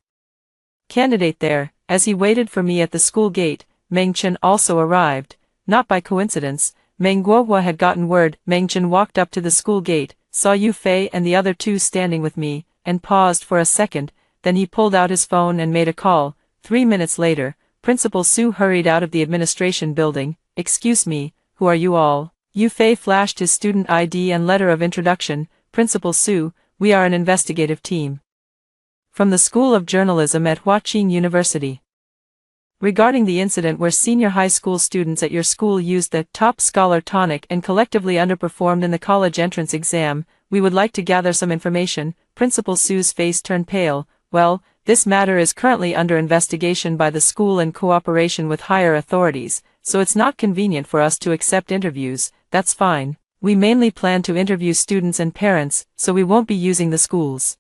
candidate there. As he waited for me at the school gate, Meng Chen also arrived. Not by coincidence, Meng Guohua had gotten word. Meng Chen walked up to the school gate, saw Yu Fei and the other 2 standing with me, and paused for a second. Then he pulled out his phone and made a call. 3 minutes later, Principal Su hurried out of the administration building. Excuse me, who are you all? Yu Fei flashed his student ID and letter of introduction. Principal Su, we are an investigative team from the School of Journalism at Huaqing University. Regarding the incident where senior high school students at your school used the top scholar tonic and collectively underperformed in the college entrance exam, we would like to gather some information. Principal Su's face turned pale. Well, this matter is currently under investigation by the school in cooperation with higher authorities, so it's not convenient for us to accept interviews. That's fine. We mainly plan to interview students and parents, so we won't be using the school's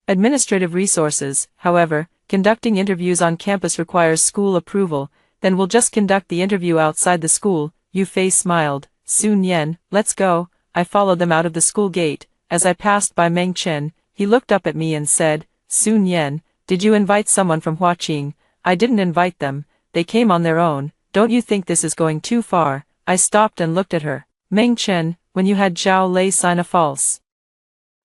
administrative resources. However, conducting interviews on campus requires school approval. Then we'll just conduct the interview outside the school. Yu Fei smiled. Sun Yan, let's go. I followed them out of the school gate. As I passed by Meng Chen, he looked up at me and said, Sun Yan, did you invite someone from Huaqing? I didn't invite them. They came on their own. Don't you think this is going too far? I stopped and looked at her. Meng Chen, when you had Zhao Lei sign a false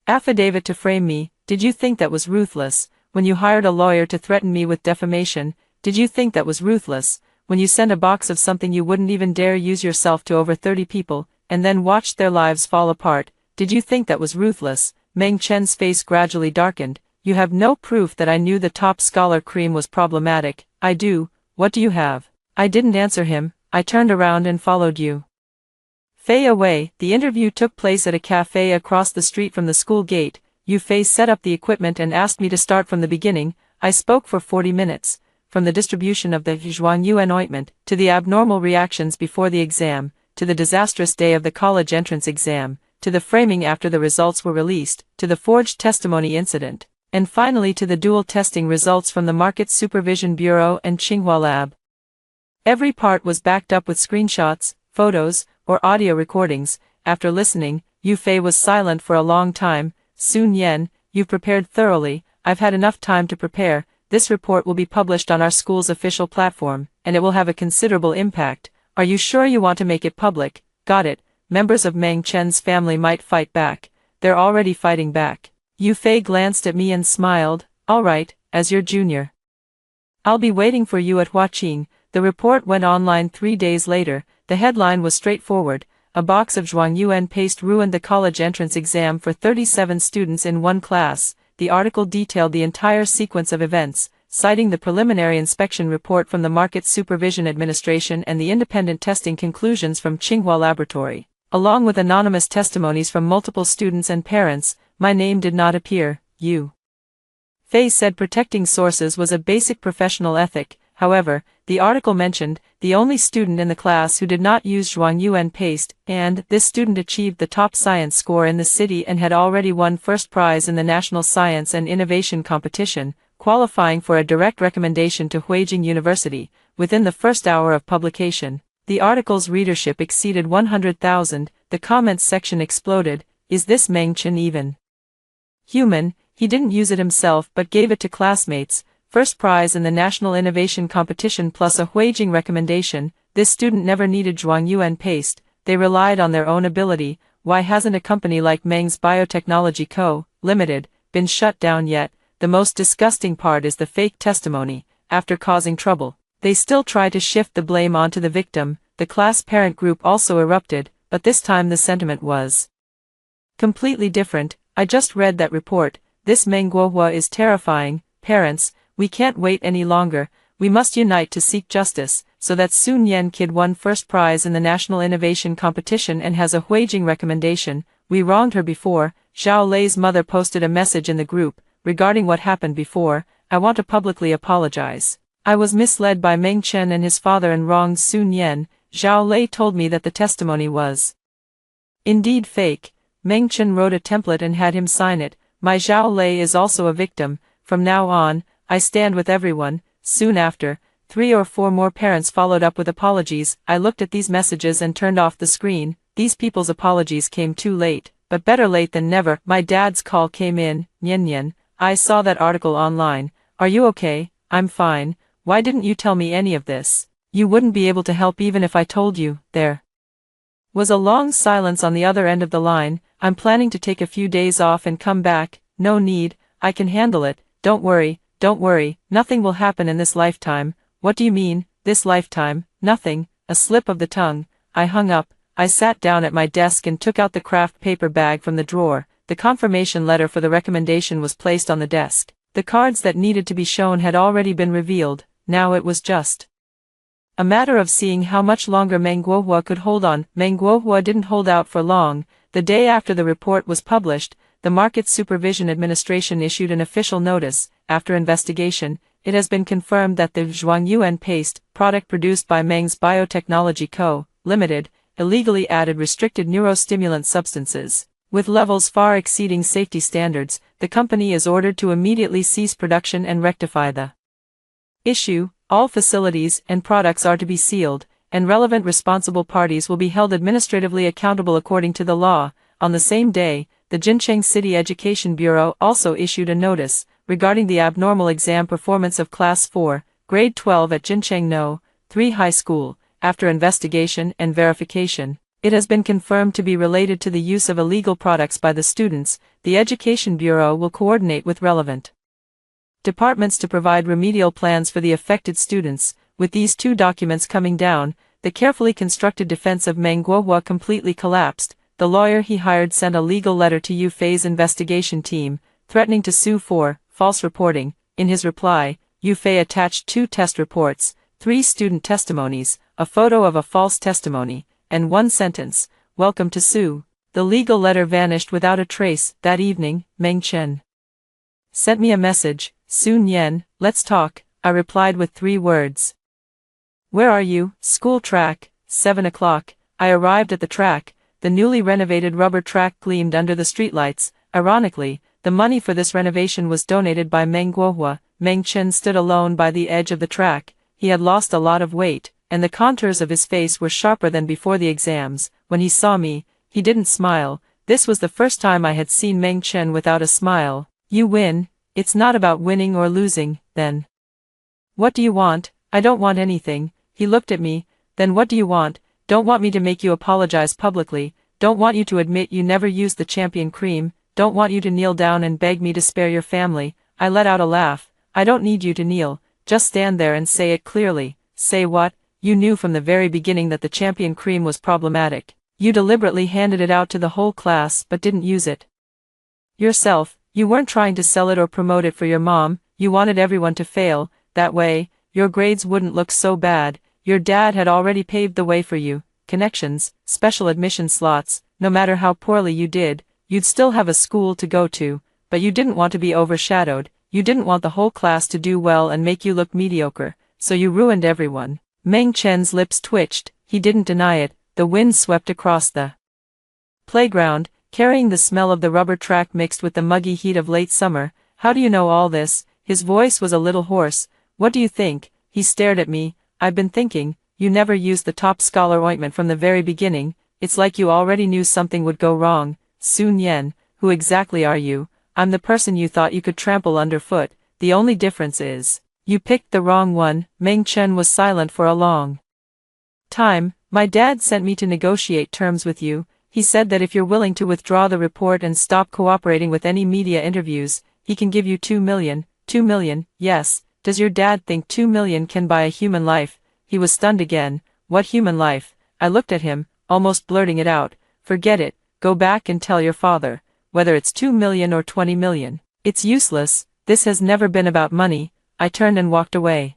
affidavit to frame me, did you think that was ruthless? When you hired a lawyer to threaten me with defamation, did you think that was ruthless? When you sent a box of something you wouldn't even dare use yourself to over 30 people, and then watched their lives fall apart, did you think that was ruthless? Meng Chen's face gradually darkened. You have no proof that I knew the top scholar cream was problematic. I do. What do you have? I didn't answer him. I turned around and followed you Fei away. The interview took place at a cafe across the street from the school gate. Yu Fei set up the equipment and asked me to start from the beginning. I spoke for 40 minutes. From the distribution of the Zhuangyuan ointment, to the abnormal reactions before the exam, to the disastrous day of the college entrance exam, to the framing after the results were released, to the forged testimony incident, and finally to the dual testing results from the Market Supervision Bureau and Tsinghua Lab. Every part was backed up with screenshots, photos, or audio recordings. After listening, Yu Fei was silent for a long time. Sun Yan, you've prepared thoroughly. I've had enough time to prepare. This report will be published on our school's official platform, and it will have a considerable impact. Are you sure you want to make it public? Got it. Members of Meng Chen's family might fight back. They're already fighting back. Yu Fei glanced at me and smiled. All right, as your junior I'll be waiting for you at Huaqing. The report went online 3 days later. The headline was straightforward. A box of Zhuangyuan paste ruined the college entrance exam for 37 students in one class. The article detailed the entire sequence of events, citing the preliminary inspection report from the Market Supervision Administration and the independent testing conclusions from Tsinghua Laboratory. Along with anonymous testimonies from multiple students and parents, my name did not appear. Yu Fei said protecting sources was a basic professional ethic. However, the article mentioned the only student in the class who did not use Zhuangyuan paste, and this student achieved the top science score in the city and had already won first prize in the National Science and Innovation Competition, qualifying for a direct recommendation to Huijing University. Within the first hour of publication, the article's readership exceeded 100,000. The comments section exploded. Is this Meng Chen even human? He didn't use it himself but gave it to classmates. First prize in the National Innovation Competition plus a Huijing recommendation. This student never needed Zhuangyuan paste. They relied on their own ability. Why hasn't a company like Meng's Biotechnology Co., Limited, been shut down yet? The most disgusting part is the fake testimony. After causing trouble, they still try to shift the blame onto the victim. The class parent group also erupted, but this time the sentiment was completely different. I just read that report. This Meng Guohua is terrifying. Parents, we can't wait any longer. We must unite to seek justice, so that Sun Yen kid won first prize in the National Innovation Competition and has a Huijing recommendation. We wronged her before. Zhao Lei's mother posted a message in the group. Regarding what happened before, I want to publicly apologize. I was misled by Meng Chen and his father and wronged Sun Yen. Zhao Lei told me that the testimony was indeed fake. Meng Chen wrote a template and had him sign it. My Zhao Lei is also a victim. From now on, I stand with everyone. Soon after, 3 or 4 more parents followed up with apologies. I looked at these messages and turned off the screen. These people's apologies came too late, but better late than never. My dad's call came in. Nian, I saw that article online. Are you okay? I'm fine. Why didn't you tell me any of this? You wouldn't be able to help even if I told you. There was a long silence on the other end of the line. I'm planning to take a few days off and come back. No need, I can handle it. Don't worry, nothing will happen in this lifetime. What do you mean, this lifetime? Nothing. A slip of the tongue. I hung up. I sat down at my desk and took out the craft paper bag from the drawer. The confirmation letter for the recommendation was placed on the desk. The cards that needed to be shown had already been revealed. Now it was just a matter of seeing how much longer Meng Guohua could hold on. Meng Guohua didn't hold out for long. The day after the report was published, the Market Supervision Administration issued an official notice. After investigation, it has been confirmed that the Zhuangyuan paste, product produced by Meng's Biotechnology Co., Limited, illegally added restricted neurostimulant substances. With levels far exceeding safety standards, the company is ordered to immediately cease production and rectify the issue. All facilities and products are to be sealed, and relevant responsible parties will be held administratively accountable according to the law. On the same day, the Jincheng City Education Bureau also issued a notice regarding the abnormal exam performance of Class 4, Grade 12 at Jincheng No. 3 High School. After investigation and verification, it has been confirmed to be related to the use of illegal products by the students. The Education Bureau will coordinate with relevant departments to provide remedial plans for the affected students. With these 2 documents coming down, the carefully constructed defense of Meng Guohua completely collapsed. The lawyer he hired sent a legal letter to Yu Fei's investigation team, threatening to sue for false reporting. In his reply, Yu Fei attached 2 test reports, 3 student testimonies, a photo of a false testimony, and 1 sentence, "Welcome to sue." The legal letter vanished without a trace. That evening, Meng Chen sent me a message. "Sun Yen, let's talk." I replied with 3 words. "Where are you?" "School track." 7 o'clock. I arrived at the track. The newly renovated rubber track gleamed under the streetlights. Ironically, the money for this renovation was donated by Meng Guohua. Meng Chen stood alone by the edge of the track. He had lost a lot of weight, and the contours of his face were sharper than before the exams. When he saw me, he didn't smile. This was the first time I had seen Meng Chen without a smile. "You win. It's not about winning or losing, then. What do you want?" "I don't want anything." He looked at me. "Then what do you want?" "Don't want me to make you apologize publicly. Don't want you to admit you never used the champion cream. Don't want you to kneel down and beg me to spare your family." I let out a laugh. "I don't need you to kneel. just stand there and say it clearly. Say what? You knew from the very beginning that the champion cream was problematic. You deliberately handed it out to the whole class but didn't use it yourself. You weren't trying to sell it or promote it for your mom, you wanted everyone to fail, that way, your grades wouldn't look so bad. Your dad had already paved the way for you, connections, special admission slots. No matter how poorly you did, you'd still have a school to go to, but you didn't want to be overshadowed, you didn't want the whole class to do well and make you look mediocre, so you ruined everyone. Meng Chen's lips twitched, he didn't deny it. The wind swept across the playground, carrying the smell of the rubber track mixed with the muggy heat of late summer. How do you know all this? His voice was a little hoarse. What do you think? He stared at me. I've been thinking, you never used the top scholar ointment from the very beginning. It's like you already knew something would go wrong. Sun Yan, who exactly are you? I'm the person you thought you could trample underfoot. The only difference is, you picked the wrong one. Meng Chen was silent for a long time. My dad sent me to negotiate terms with you. He said that if you're willing to withdraw the report and stop cooperating with any media interviews, he can give you 2 million. 2 million, yes. Does your dad think 2 million can buy a human life? He was stunned again. What human life? I looked at him, almost blurting it out. Forget it, go back and tell your father. Whether it's 2 million or 20 million. It's useless, this has never been about money. I turned and walked away.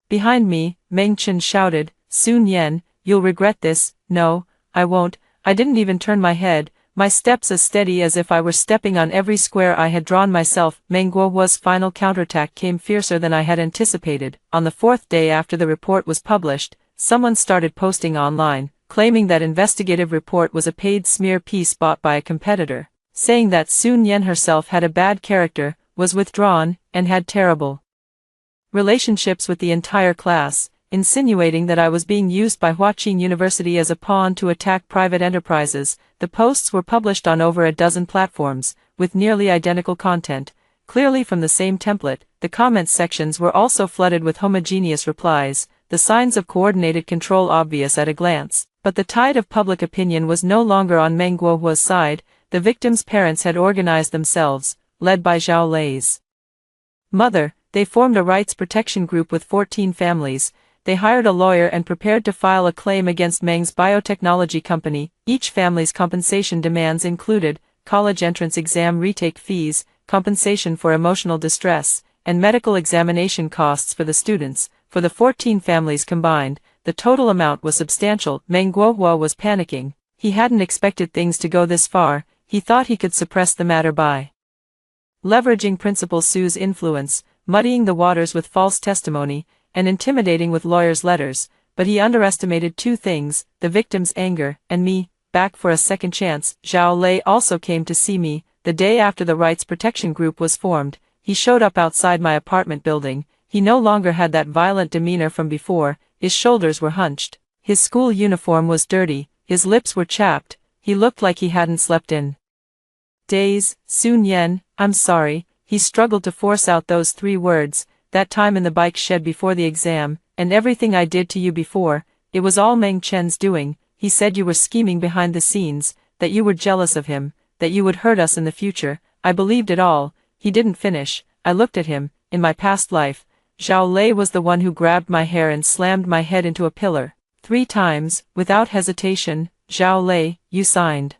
Behind me, Meng Chen shouted, Sun Yan, you'll regret this. No, I won't. I didn't even turn my head, my steps as steady as if I were stepping on every square I had drawn myself. Meng Guohua's final counterattack came fiercer than I had anticipated. On the 4th day after the report was published, someone started posting online, claiming that investigative report was a paid smear piece bought by a competitor, saying that Sun Yan herself had a bad character, was withdrawn, and had terrible relationships with the entire class, insinuating that I was being used by Huaqing University as a pawn to attack private enterprises. The posts were published on over a dozen platforms, with nearly identical content, clearly from the same template. The comments sections were also flooded with homogeneous replies, the signs of coordinated control obvious at a glance. But the tide of public opinion was no longer on Meng Guohua's side. The victims' parents had organized themselves, led by Zhao Lei's mother. They formed a rights protection group with 14 families. They hired a lawyer and prepared to file a claim against Meng's biotechnology company. Each family's compensation demands included college entrance exam retake fees, compensation for emotional distress, and medical examination costs for the students. For the 14 families combined, the total amount was substantial. Meng Guohua was panicking. He hadn't expected things to go this far. He thought he could suppress the matter by leveraging Principal Su's influence, muddying the waters with false testimony, and intimidating with lawyers' letters, but he underestimated two things, the victim's anger, and me. Back for a second chance. Zhao Lei also came to see me, the day after the rights protection group was formed. He showed up outside my apartment building. He no longer had that violent demeanor from before, his shoulders were hunched, his school uniform was dirty, his lips were chapped, he looked like he hadn't slept in days. Sun Yan, I'm sorry. He struggled to force out those 3 words. That time in the bike shed before the exam, and everything I did to you before, it was all Meng Chen's doing. He said you were scheming behind the scenes, that you were jealous of him, that you would hurt us in the future. I believed it all. He didn't finish. I looked at him. In my past life, Zhao Lei was the one who grabbed my hair and slammed my head into a pillar. 3 times, without hesitation. Zhao Lei, you signed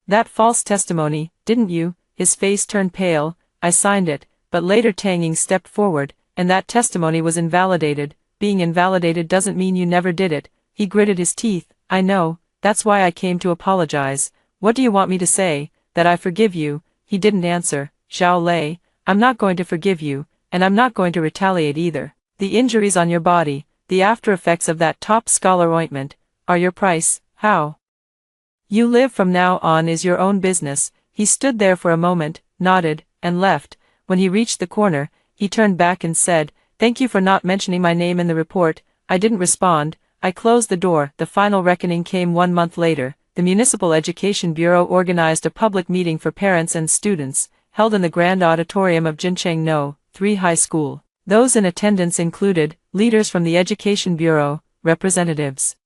that false testimony, didn't you? His face turned pale. I signed it, but later Tang Ying stepped forward, and that testimony was invalidated. Being invalidated doesn't mean you never did it. He gritted his teeth. I know, that's why I came to apologize. What do you want me to say? That I forgive you? He didn't answer. Zhao Lei, I'm not going to forgive you, and I'm not going to retaliate either. The injuries on your body, the after effects of that top scholar ointment, are your price. How you live from now on is your own business. He stood there for a moment, nodded, and left. When he reached the corner, he turned back and said, Thank you for not mentioning my name in the report. I didn't respond. I closed the door. The final reckoning came 1 month later. The Municipal Education Bureau organized a public meeting for parents and students, held in the grand auditorium of Jincheng No. 3 High School. Those in attendance included leaders from the Education Bureau, representatives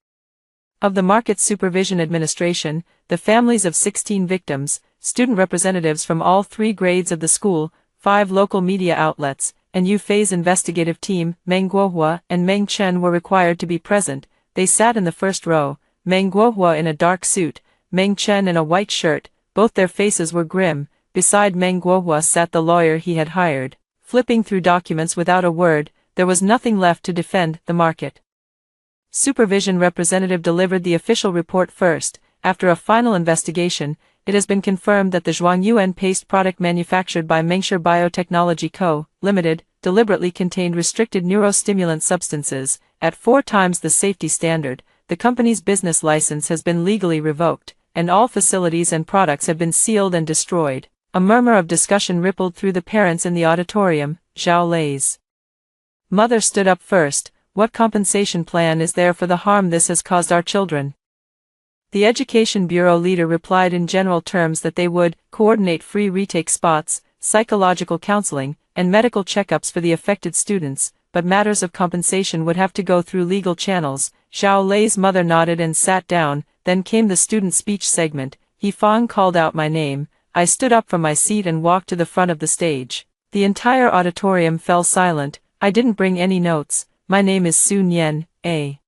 of the Market Supervision Administration, the families of 16 victims, student representatives from all 3 grades of the school, 5 local media outlets, and Yu Fei's investigative team, Meng Guohua and Meng Chen, were required to be present. They sat in the first row, Meng Guohua in a dark suit, Meng Chen in a white shirt. Both their faces were grim. Beside Meng Guohua sat the lawyer he had hired. Flipping through documents without a word, there was nothing left to defend the market. Supervision representative delivered the official report first. After a final investigation, it has been confirmed that the Zhuangyuan paste product manufactured by Mengsher Biotechnology Co., Limited, deliberately contained restricted neurostimulant substances, at 4 times the safety standard. The company's business license has been legally revoked, and all facilities and products have been sealed and destroyed. A murmur of discussion rippled through the parents in the auditorium. Zhao Lei's mother stood up first. What compensation plan is there for the harm this has caused our children? The Education Bureau leader replied in general terms that they would coordinate free retake spots, psychological counseling, and medical checkups for the affected students, but matters of compensation would have to go through legal channels. Zhao Lei's mother nodded and sat down. Then came the student speech segment. He Fang called out my name. I stood up from my seat and walked to the front of the stage. The entire auditorium fell silent. I didn't bring any notes. My name is Sun Yen, a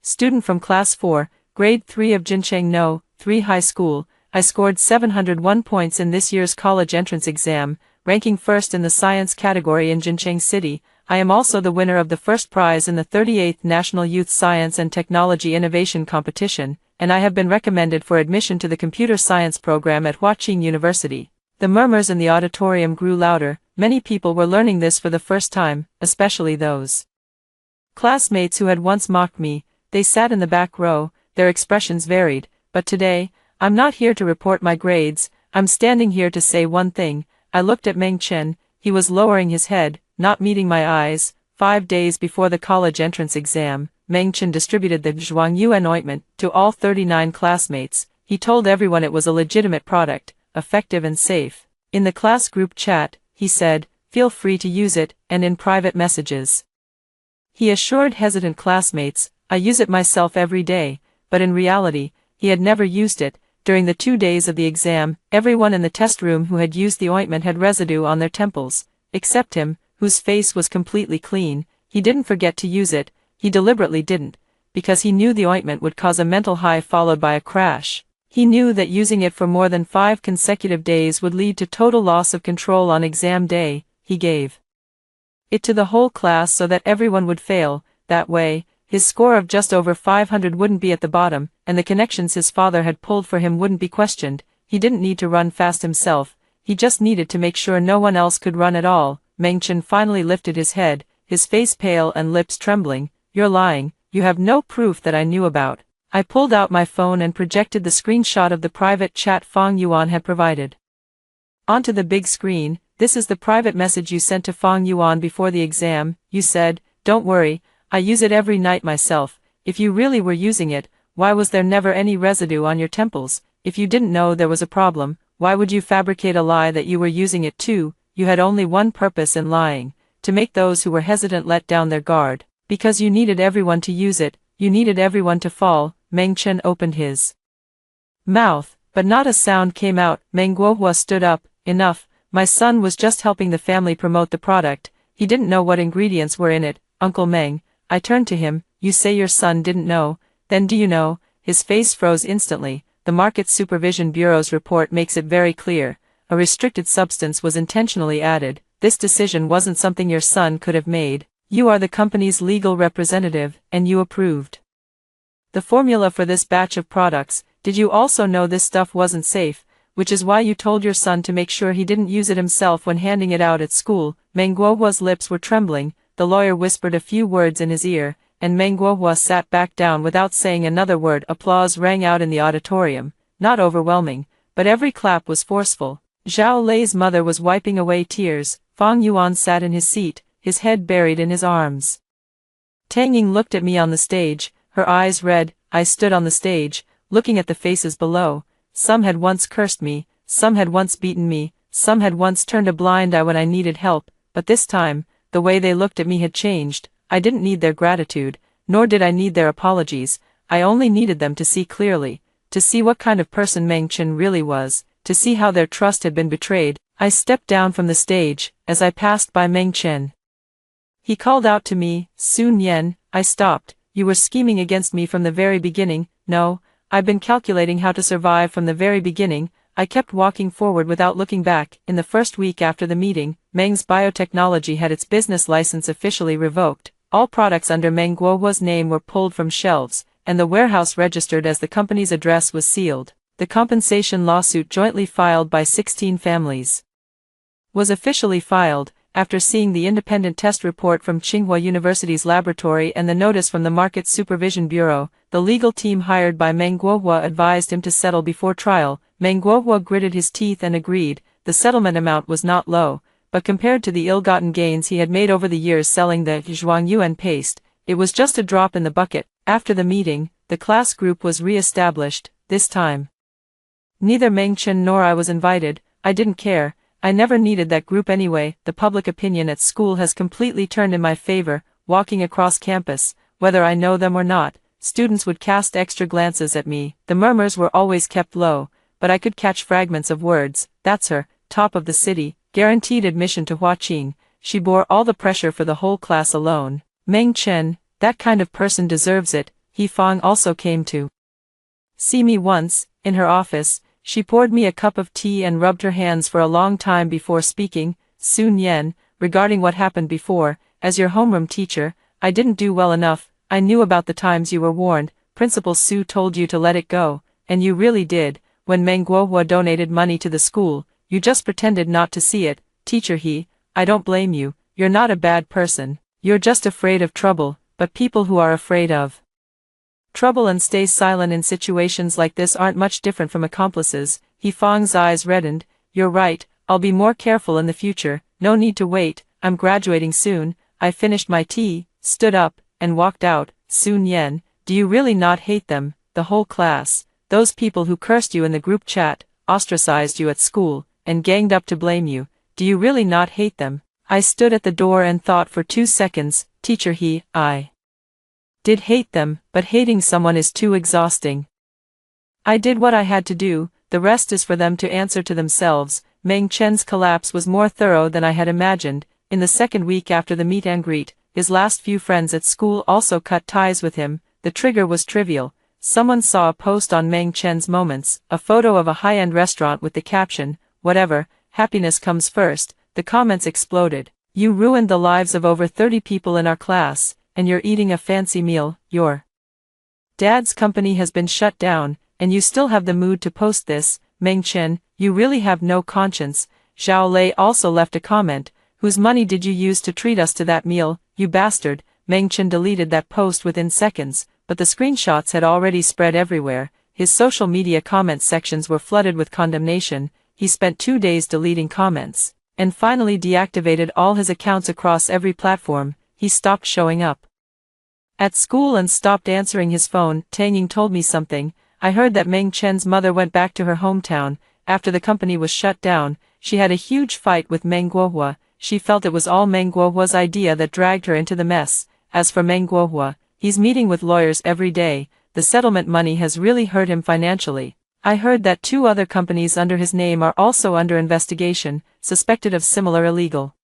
student from Class 4, Grade 3 of Jincheng No. 3 High School. I scored 701 points in this year's college entrance exam, ranking first in the science category in Jincheng City. I am also the winner of the first prize in the 38th National Youth Science and Technology Innovation Competition, and I have been recommended for admission to the computer science program at Huaqing University. The murmurs in the auditorium grew louder. Many people were learning this for the first time, especially those classmates who had once mocked me. They sat in the back row. Their expressions varied. But today, I'm not here to report my grades. I'm standing here to say one thing. I looked at Meng Chen. He was lowering his head, not meeting my eyes. 5 days before the college entrance exam, Meng Chen distributed the Zhuangyuan ointment to all 39 classmates. He told everyone it was a legitimate product, effective and safe. In the class group chat, he said, "Feel free to use it," and in private messages, he assured hesitant classmates, "I use it myself every day," but in reality, he had never used it. During the 2 days of the exam, everyone in the test room who had used the ointment had residue on their temples, except him, whose face was completely clean. He didn't forget to use it. He deliberately didn't, because he knew the ointment would cause a mental high followed by a crash. He knew that using it for more than 5 consecutive days would lead to total loss of control on exam day. He gave it to the whole class so that everyone would fail. That way, his score of just over 500 wouldn't be at the bottom, and the connections his father had pulled for him wouldn't be questioned. He didn't need to run fast himself. He just needed to make sure no one else could run at all. Meng Chen finally lifted his head, his face pale and lips trembling. "You're lying. You have no proof that I knew about." I pulled out my phone and projected the screenshot of the private chat Fang Yuan had provided onto the big screen. "This is the private message you sent to Fang Yuan before the exam. You said, 'Don't worry, I use it every night myself.' If you really were using it, why was there never any residue on your temples? If you didn't know there was a problem, why would you fabricate a lie that you were using it too? You had only one purpose in lying, to make those who were hesitant let down their guard. Because you needed everyone to use it, you needed everyone to fall." Meng Chen opened his mouth, but not a sound came out. Meng Guohua stood up. "Enough, my son was just helping the family promote the product. He didn't know what ingredients were in it, Uncle Meng." I turned to him. "You say your son didn't know, then do you know?" His face froze instantly. The Market Supervision Bureau's report makes it very clear. A restricted substance was intentionally added. This decision wasn't something your son could have made. You are the company's legal representative, and you approved the formula for this batch of products. Did you also know this stuff wasn't safe, which is why you told your son to make sure he didn't use it himself when handing it out at school? Meng Guohua's lips were trembling. The lawyer whispered a few words in his ear, and Meng Guohua sat back down without saying another word. Applause rang out in the auditorium, not overwhelming, but every clap was forceful. Zhao Lei's mother was wiping away tears. Fang Yuan sat in his seat, his head buried in his arms. Tang Ying looked at me on the stage, her eyes red. I stood on the stage, looking at the faces below. Some had once cursed me, some had once beaten me, some had once turned a blind eye when I needed help, but this time, the way they looked at me had changed. I didn't need their gratitude, nor did I need their apologies. I only needed them to see clearly, to see what kind of person Meng Chen really was, to see how their trust had been betrayed. I stepped down from the stage, as I passed by Meng Chen. He called out to me, "Sun Yen." I stopped. "You were scheming against me from the very beginning." "No, I've been calculating how to survive from the very beginning." I kept walking forward without looking back. In the first week after the meeting, Meng's biotechnology had its business license officially revoked. All products under Meng Guohua's name were pulled from shelves, and the warehouse registered as the company's address was sealed. The compensation lawsuit jointly filed by 16 families was officially filed. After seeing the independent test report from Tsinghua University's laboratory and the notice from the Market Supervision Bureau, the legal team hired by Meng Guohua advised him to settle before trial. Meng Guohua gritted his teeth and agreed. The settlement amount was not low, but compared to the ill-gotten gains he had made over the years selling the Zhuangyuan paste, it was just a drop in the bucket. After the meeting, the class group was re-established. This time, neither Meng Chen nor I was invited. I didn't care. I never needed that group anyway. The public opinion at school has completely turned in my favor. Walking across campus, whether I know them or not, students would cast extra glances at me. The murmurs were always kept low, but I could catch fragments of words. "That's her, top of the city, guaranteed admission to Huaqing." She bore all the pressure for the whole class alone. Meng Chen, that kind of person deserves it. He Fang also came to see me once, in her office. She poured me a cup of tea and rubbed her hands for a long time before speaking. "Sun Yen, regarding what happened before, as your homeroom teacher, I didn't do well enough. I knew about the times you were warned. Principal Su told you to let it go, and you really did. When Meng Guohua donated money to the school, you just pretended not to see it. Teacher He, I don't blame you. You're not a bad person. You're just afraid of trouble, but people who are afraid of trouble and stay silent in situations like this aren't much different from accomplices." He Fang's eyes reddened. "You're right, I'll be more careful in the future. No need to wait, I'm graduating soon." I finished my tea, stood up, and walked out. "Sun Yen, do you really not hate them, the whole class? Those people who cursed you in the group chat, ostracized you at school, and ganged up to blame you, do you really not hate them?" I stood at the door and thought for 2 seconds. Teacher He, I did hate them, but hating someone is too exhausting. I did what I had to do, the rest is for them to answer to themselves. Meng Chen's collapse was more thorough than I had imagined. In the second week after the meet and greet, his last few friends at school also cut ties with him. The trigger was trivial. Someone saw a post on Meng Chen's Moments, a photo of a high-end restaurant with the caption, "Whatever, happiness comes first." The comments exploded. "You ruined the lives of over 30 people in our class, and you're eating a fancy meal. Your dad's company has been shut down, and you still have the mood to post this. Meng Chen, you really have no conscience." Zhao Lei also left a comment. "Whose money did you use to treat us to that meal, you bastard?" Meng Chen deleted that post within seconds, but the screenshots had already spread everywhere. His social media comment sections were flooded with condemnation. He spent 2 days deleting comments, and finally deactivated all his accounts across every platform. He stopped showing up at school and stopped answering his phone. "Tang Ying told me something. I heard that Meng Chen's mother went back to her hometown. After the company was shut down, she had a huge fight with Meng Guohua. She felt it was all Meng Guohua's idea that dragged her into the mess. As for Meng Guohua, he's meeting with lawyers every day. The settlement money has really hurt him financially. I heard that 2 other companies under his name are also under investigation, suspected of similar illegal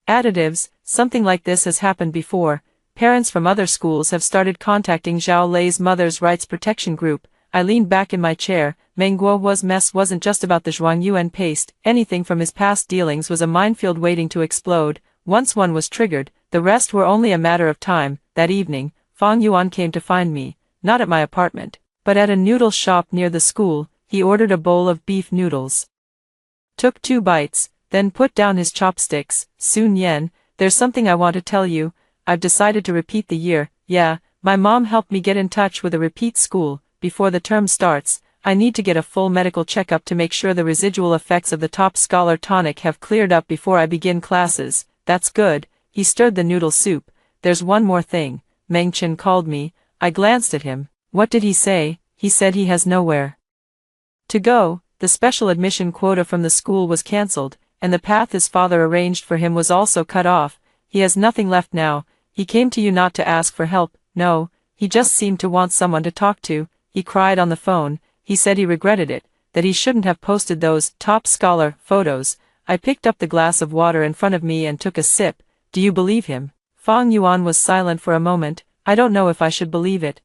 additives. Something like this has happened before. Parents from other schools have started contacting Zhao Lei's mother's rights protection group." I leaned back in my chair. Meng Guohua's mess wasn't just about the Zhuangyuan paste. Anything from his past dealings was a minefield waiting to explode. Once one was triggered, the rest were only a matter of time. That evening, Fang Yuan came to find me, not at my apartment, but at a noodle shop near the school. He ordered a bowl of beef noodles, took 2 bites, then put down his chopsticks. "Sun Yen, there's something I want to tell you. I've decided to repeat the year." "Yeah, my mom helped me get in touch with a repeat school. Before the term starts, I need to get a full medical checkup to make sure the residual effects of the top scholar tonic have cleared up before I begin classes." "That's good." He stirred the noodle soup. "There's one more thing." Meng Chen called me. I glanced at him. "What did he say?" "He said he has nowhere to go. The special admission quota from the school was cancelled, and the path his father arranged for him was also cut off. He has nothing left now. He came to you not to ask for help. No, he just seemed to want someone to talk to. He cried on the phone. He said he regretted it, that he shouldn't have posted those top scholar photos. I picked up the glass of water in front of me and took a sip. Do you believe him? Fang Yuan was silent for a moment. I don't know if I should believe it.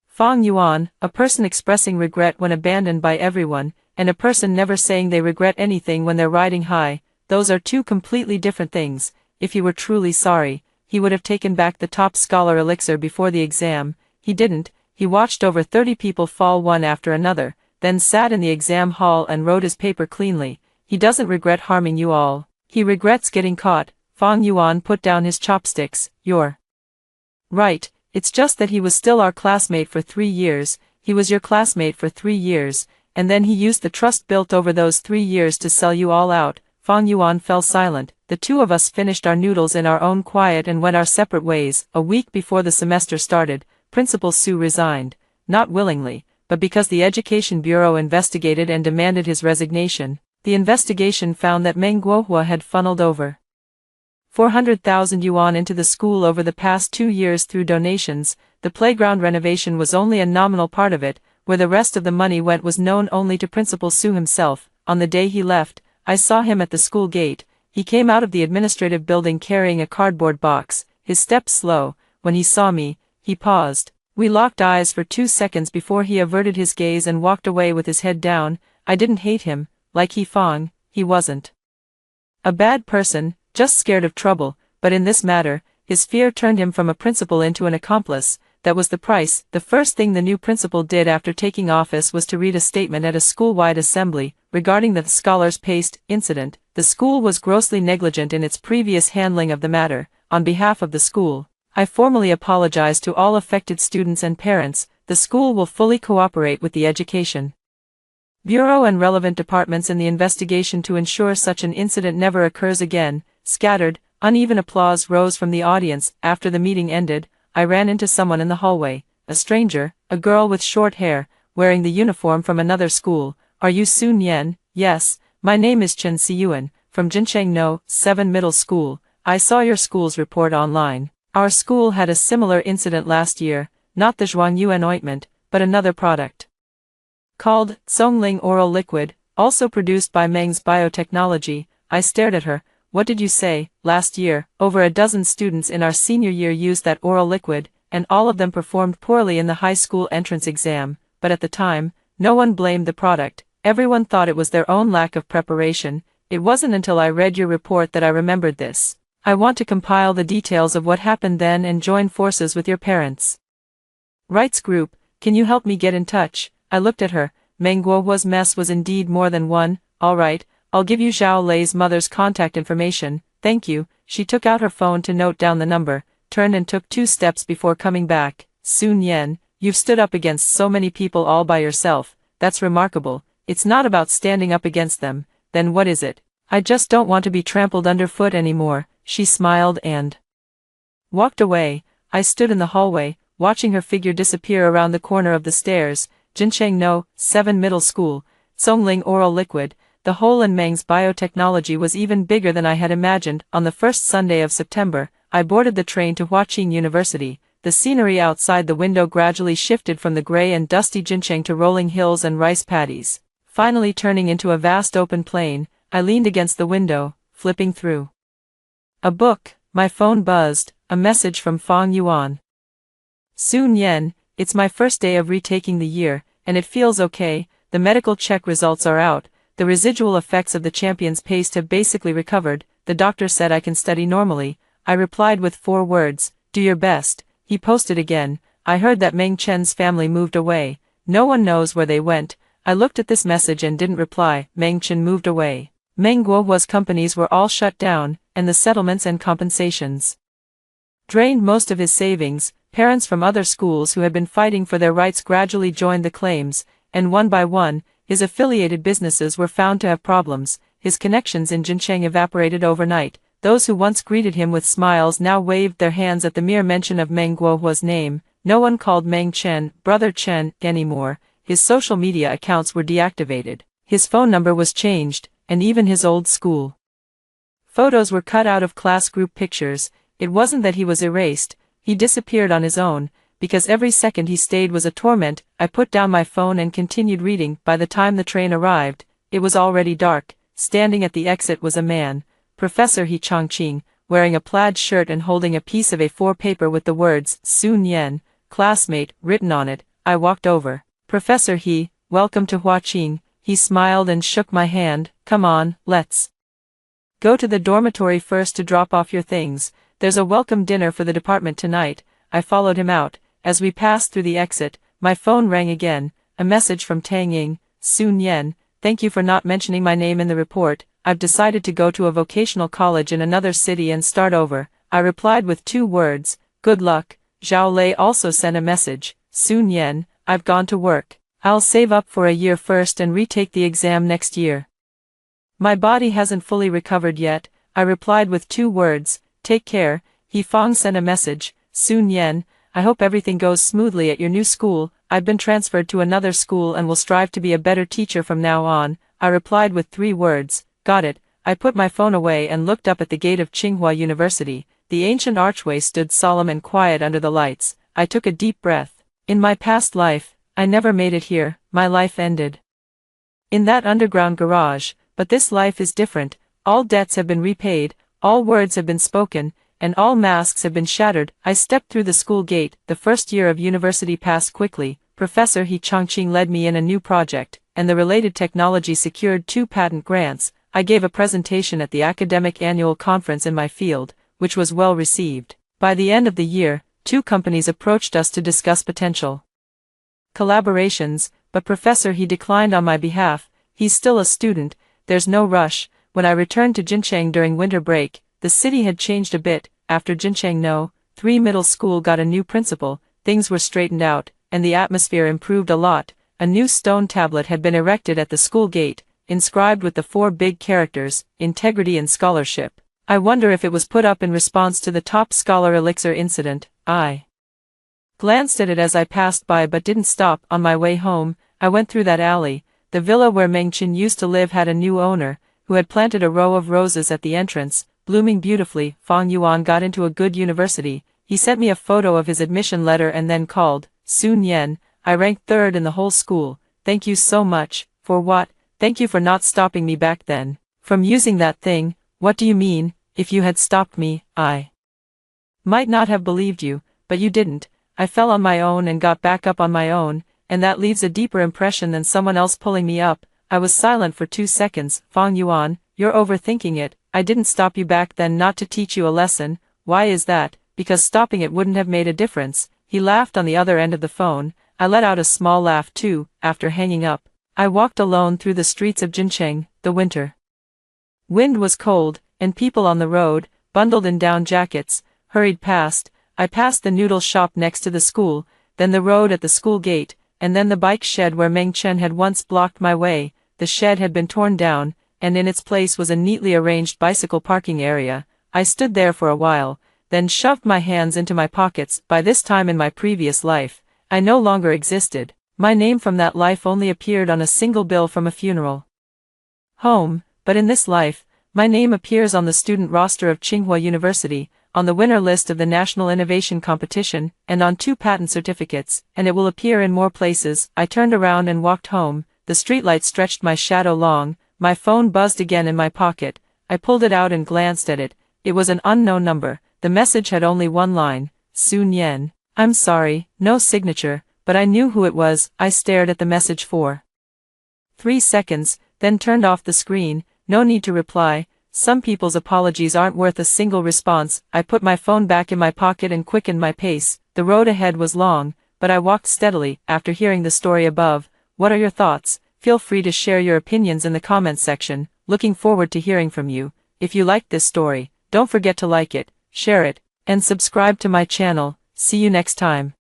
Fang Yuan, a person expressing regret when abandoned by everyone, and a person never saying they regret anything when they're riding high, those are two completely different things. If he were truly sorry, he would have taken back the top scholar elixir before the exam. He didn't. He watched over 30 people fall one after another, then sat in the exam hall and wrote his paper cleanly. He doesn't regret harming you all. He regrets getting caught. Fang Yuan put down his chopsticks. You're right, it's just that he was still our classmate for 3 years. He was your classmate for 3 years, and then he used the trust built over those 3 years to sell you all out. Fang Yuan fell silent. The two of us finished our noodles in our own quiet and went our separate ways. A week before the semester started, Principal Su resigned, not willingly, but because the Education Bureau investigated and demanded his resignation. The investigation found that Meng Guohua had funneled over 400,000 yuan into the school over the past 2 years through donations. The playground renovation was only a nominal part of it. Where the rest of the money went was known only to Principal Su himself. On the day he left, I saw him at the school gate. He came out of the administrative building carrying a cardboard box, his steps slow. When he saw me, he paused. We locked eyes for 2 seconds before he averted his gaze and walked away with his head down. I didn't hate him, like Fang. He wasn't a bad person, just scared of trouble, but in this matter, his fear turned him from a principal into an accomplice. That was the price. The first thing the new principal did after taking office was to read a statement at a school-wide assembly, regarding the scholars' paste incident. The school was grossly negligent in its previous handling of the matter. On behalf of the school, I formally apologize to all affected students and parents. The school will fully cooperate with the Education Bureau and relevant departments in the investigation to ensure such an incident never occurs again. Scattered, uneven applause rose from the audience. After the meeting ended, I ran into someone in the hallway, a stranger, a girl with short hair, wearing the uniform from another school. Are you Sun Yan? Yes, my name is Chen Siyuan, from Jincheng No. 7 Middle School. I saw your school's report online. Our school had a similar incident last year, not the Zhuangyuan ointment, but another product called Songling Oral Liquid, also produced by Meng's Biotechnology. I stared at her. What did you say? Last year, over a dozen students in our senior year used that oral liquid, and all of them performed poorly in the high school entrance exam, but at the time, no one blamed the product. Everyone thought it was their own lack of preparation. It wasn't until I read your report that I remembered this. I want to compile the details of what happened then and join forces with your parents' rights group. Can you help me get in touch? I looked at her. Meng Guohua's mess was indeed more than one. All right, I'll give you Zhao Lei's mother's contact information. Thank you. She took out her phone to note down the number, turned and took 2 steps before coming back. Sun Yan, you've stood up against so many people all by yourself. That's remarkable. It's not about standing up against them. Then what is it? I just don't want to be trampled underfoot anymore. She smiled and walked away. I stood in the hallway, watching her figure disappear around the corner of the stairs. Jincheng No. 7 Middle School, Songling Oral Liquid. The hole in Meng's biotechnology was even bigger than I had imagined. On the first Sunday of September, I boarded the train to Huaqing University. The scenery outside the window gradually shifted from the gray and dusty Jincheng to rolling hills and rice paddies. Finally turning into a vast open plain, I leaned against the window, flipping through a book. My phone buzzed, a message from Fang Yuan. Sun Yan, it's my first day of retaking the year, and it feels okay. The medical check results are out. The residual effects of the champion's paste have basically recovered. The doctor said I can study normally. I replied with 4 words, do your best. He posted again. I heard that Meng Chen's family moved away. No one knows where they went. I looked at this message and didn't reply. Meng Chen moved away. Meng Guohua's companies were all shut down, and the settlements and compensations drained most of his savings. Parents from other schools who had been fighting for their rights gradually joined the claims, and one by one, his affiliated businesses were found to have problems. His connections in Jincheng evaporated overnight. Those who once greeted him with smiles now waved their hands at the mere mention of Meng Guohua's name. No one called Meng Chen, Brother Chen, anymore. His social media accounts were deactivated. His phone number was changed, and even his old school photos were cut out of class group pictures. It wasn't that he was erased. He disappeared on his own, because every second he stayed was a torment. I put down my phone and continued reading. By the time the train arrived, it was already dark. Standing at the exit was a man, Professor He Chongqing, wearing a plaid shirt and holding a piece of A4 paper with the words, Sun Yen, classmate, written on it. I walked over. Professor He, welcome to Huaqing. He smiled and shook my hand. Come on, let's go to the dormitory first to drop off your things. There's a welcome dinner for the department tonight. I followed him out. As we passed through the exit, my phone rang again, a message from Tang Ying. Sun Yen, thank you for not mentioning my name in the report. I've decided to go to a vocational college in another city and start over. I replied with 2 words, good luck. Zhao Lei also sent a message. Sun Yen, I've gone to work. I'll save up for a year first and retake the exam next year. My body hasn't fully recovered yet. I replied with 2 words, take care. He Fong sent a message. Sun Yen, I hope everything goes smoothly at your new school. I've been transferred to another school and will strive to be a better teacher from now on. I replied with 3 words, got it. I put my phone away and looked up at the gate of Tsinghua University. The ancient archway stood solemn and quiet under the lights. I took a deep breath. In my past life, I never made it here. My life ended in that underground garage, but this life is different. All debts have been repaid, all words have been spoken, and all masks have been shattered. I stepped through the school gate. The first year of university passed quickly. Professor He Chongqing led me in a new project, and the related technology secured 2 patent grants. I gave a presentation at the academic annual conference in my field, which was well received. By the end of the year, 2 companies approached us to discuss potential collaborations, but Professor He declined on my behalf. He's still a student, there's no rush. When I returned to Jincheng during winter break, the city had changed a bit. After Jincheng No. 3 middle school got a new principal, things were straightened out, and the atmosphere improved a lot. A new stone tablet had been erected at the school gate, inscribed with the 4 big characters, integrity and scholarship. I wonder if it was put up in response to the top scholar elixir incident. I glanced at it as I passed by but didn't stop. On my way home, I went through that alley. The villa where Meng Qin used to live had a new owner, who had planted a row of roses at the entrance, blooming beautifully. Fang Yuan got into a good university. He sent me a photo of his admission letter and then called. Sun Yen, I ranked 3rd in the whole school. Thank you so much. For what? Thank you for not stopping me back then from using that thing. What do you mean? If you had stopped me, I might not have believed you, but you didn't. I fell on my own and got back up on my own, and that leaves a deeper impression than someone else pulling me up. I was silent for 2 seconds. Fang Yuan, you're overthinking it. I didn't stop you back then not to teach you a lesson. Why is that? Because stopping it wouldn't have made a difference. He laughed on the other end of the phone. I let out a small laugh too. After hanging up, I walked alone through the streets of Jincheng. The winter wind was cold, and people on the road, bundled in down jackets, hurried past. I passed the noodle shop next to the school, then the road at the school gate, and then the bike shed where Meng Chen had once blocked my way. The shed had been torn down, and in its place was a neatly arranged bicycle parking area. I stood there for a while, then shoved my hands into my pockets. By this time in my previous life, I no longer existed. My name from that life only appeared on a single bill from a funeral home, but in this life, my name appears on the student roster of Tsinghua University, on the winner list of the National Innovation Competition, and on 2 patent certificates, and it will appear in more places. I turned around and walked home. The streetlight stretched my shadow long. My phone buzzed again in my pocket. I pulled it out and glanced at it. It was an unknown number. The message had only 1 line. Sun Yen, I'm sorry, no signature, but I knew who it was. I stared at the message for 3 seconds, then turned off the screen. No need to reply. Some people's apologies aren't worth a single response. I put my phone back in my pocket and quickened my pace. The road ahead was long, but I walked steadily. After hearing the story above, what are your thoughts? Feel free to share your opinions in the comments section. Looking forward to hearing from you. If you liked this story, don't forget to like it, share it, and subscribe to my channel. See you next time.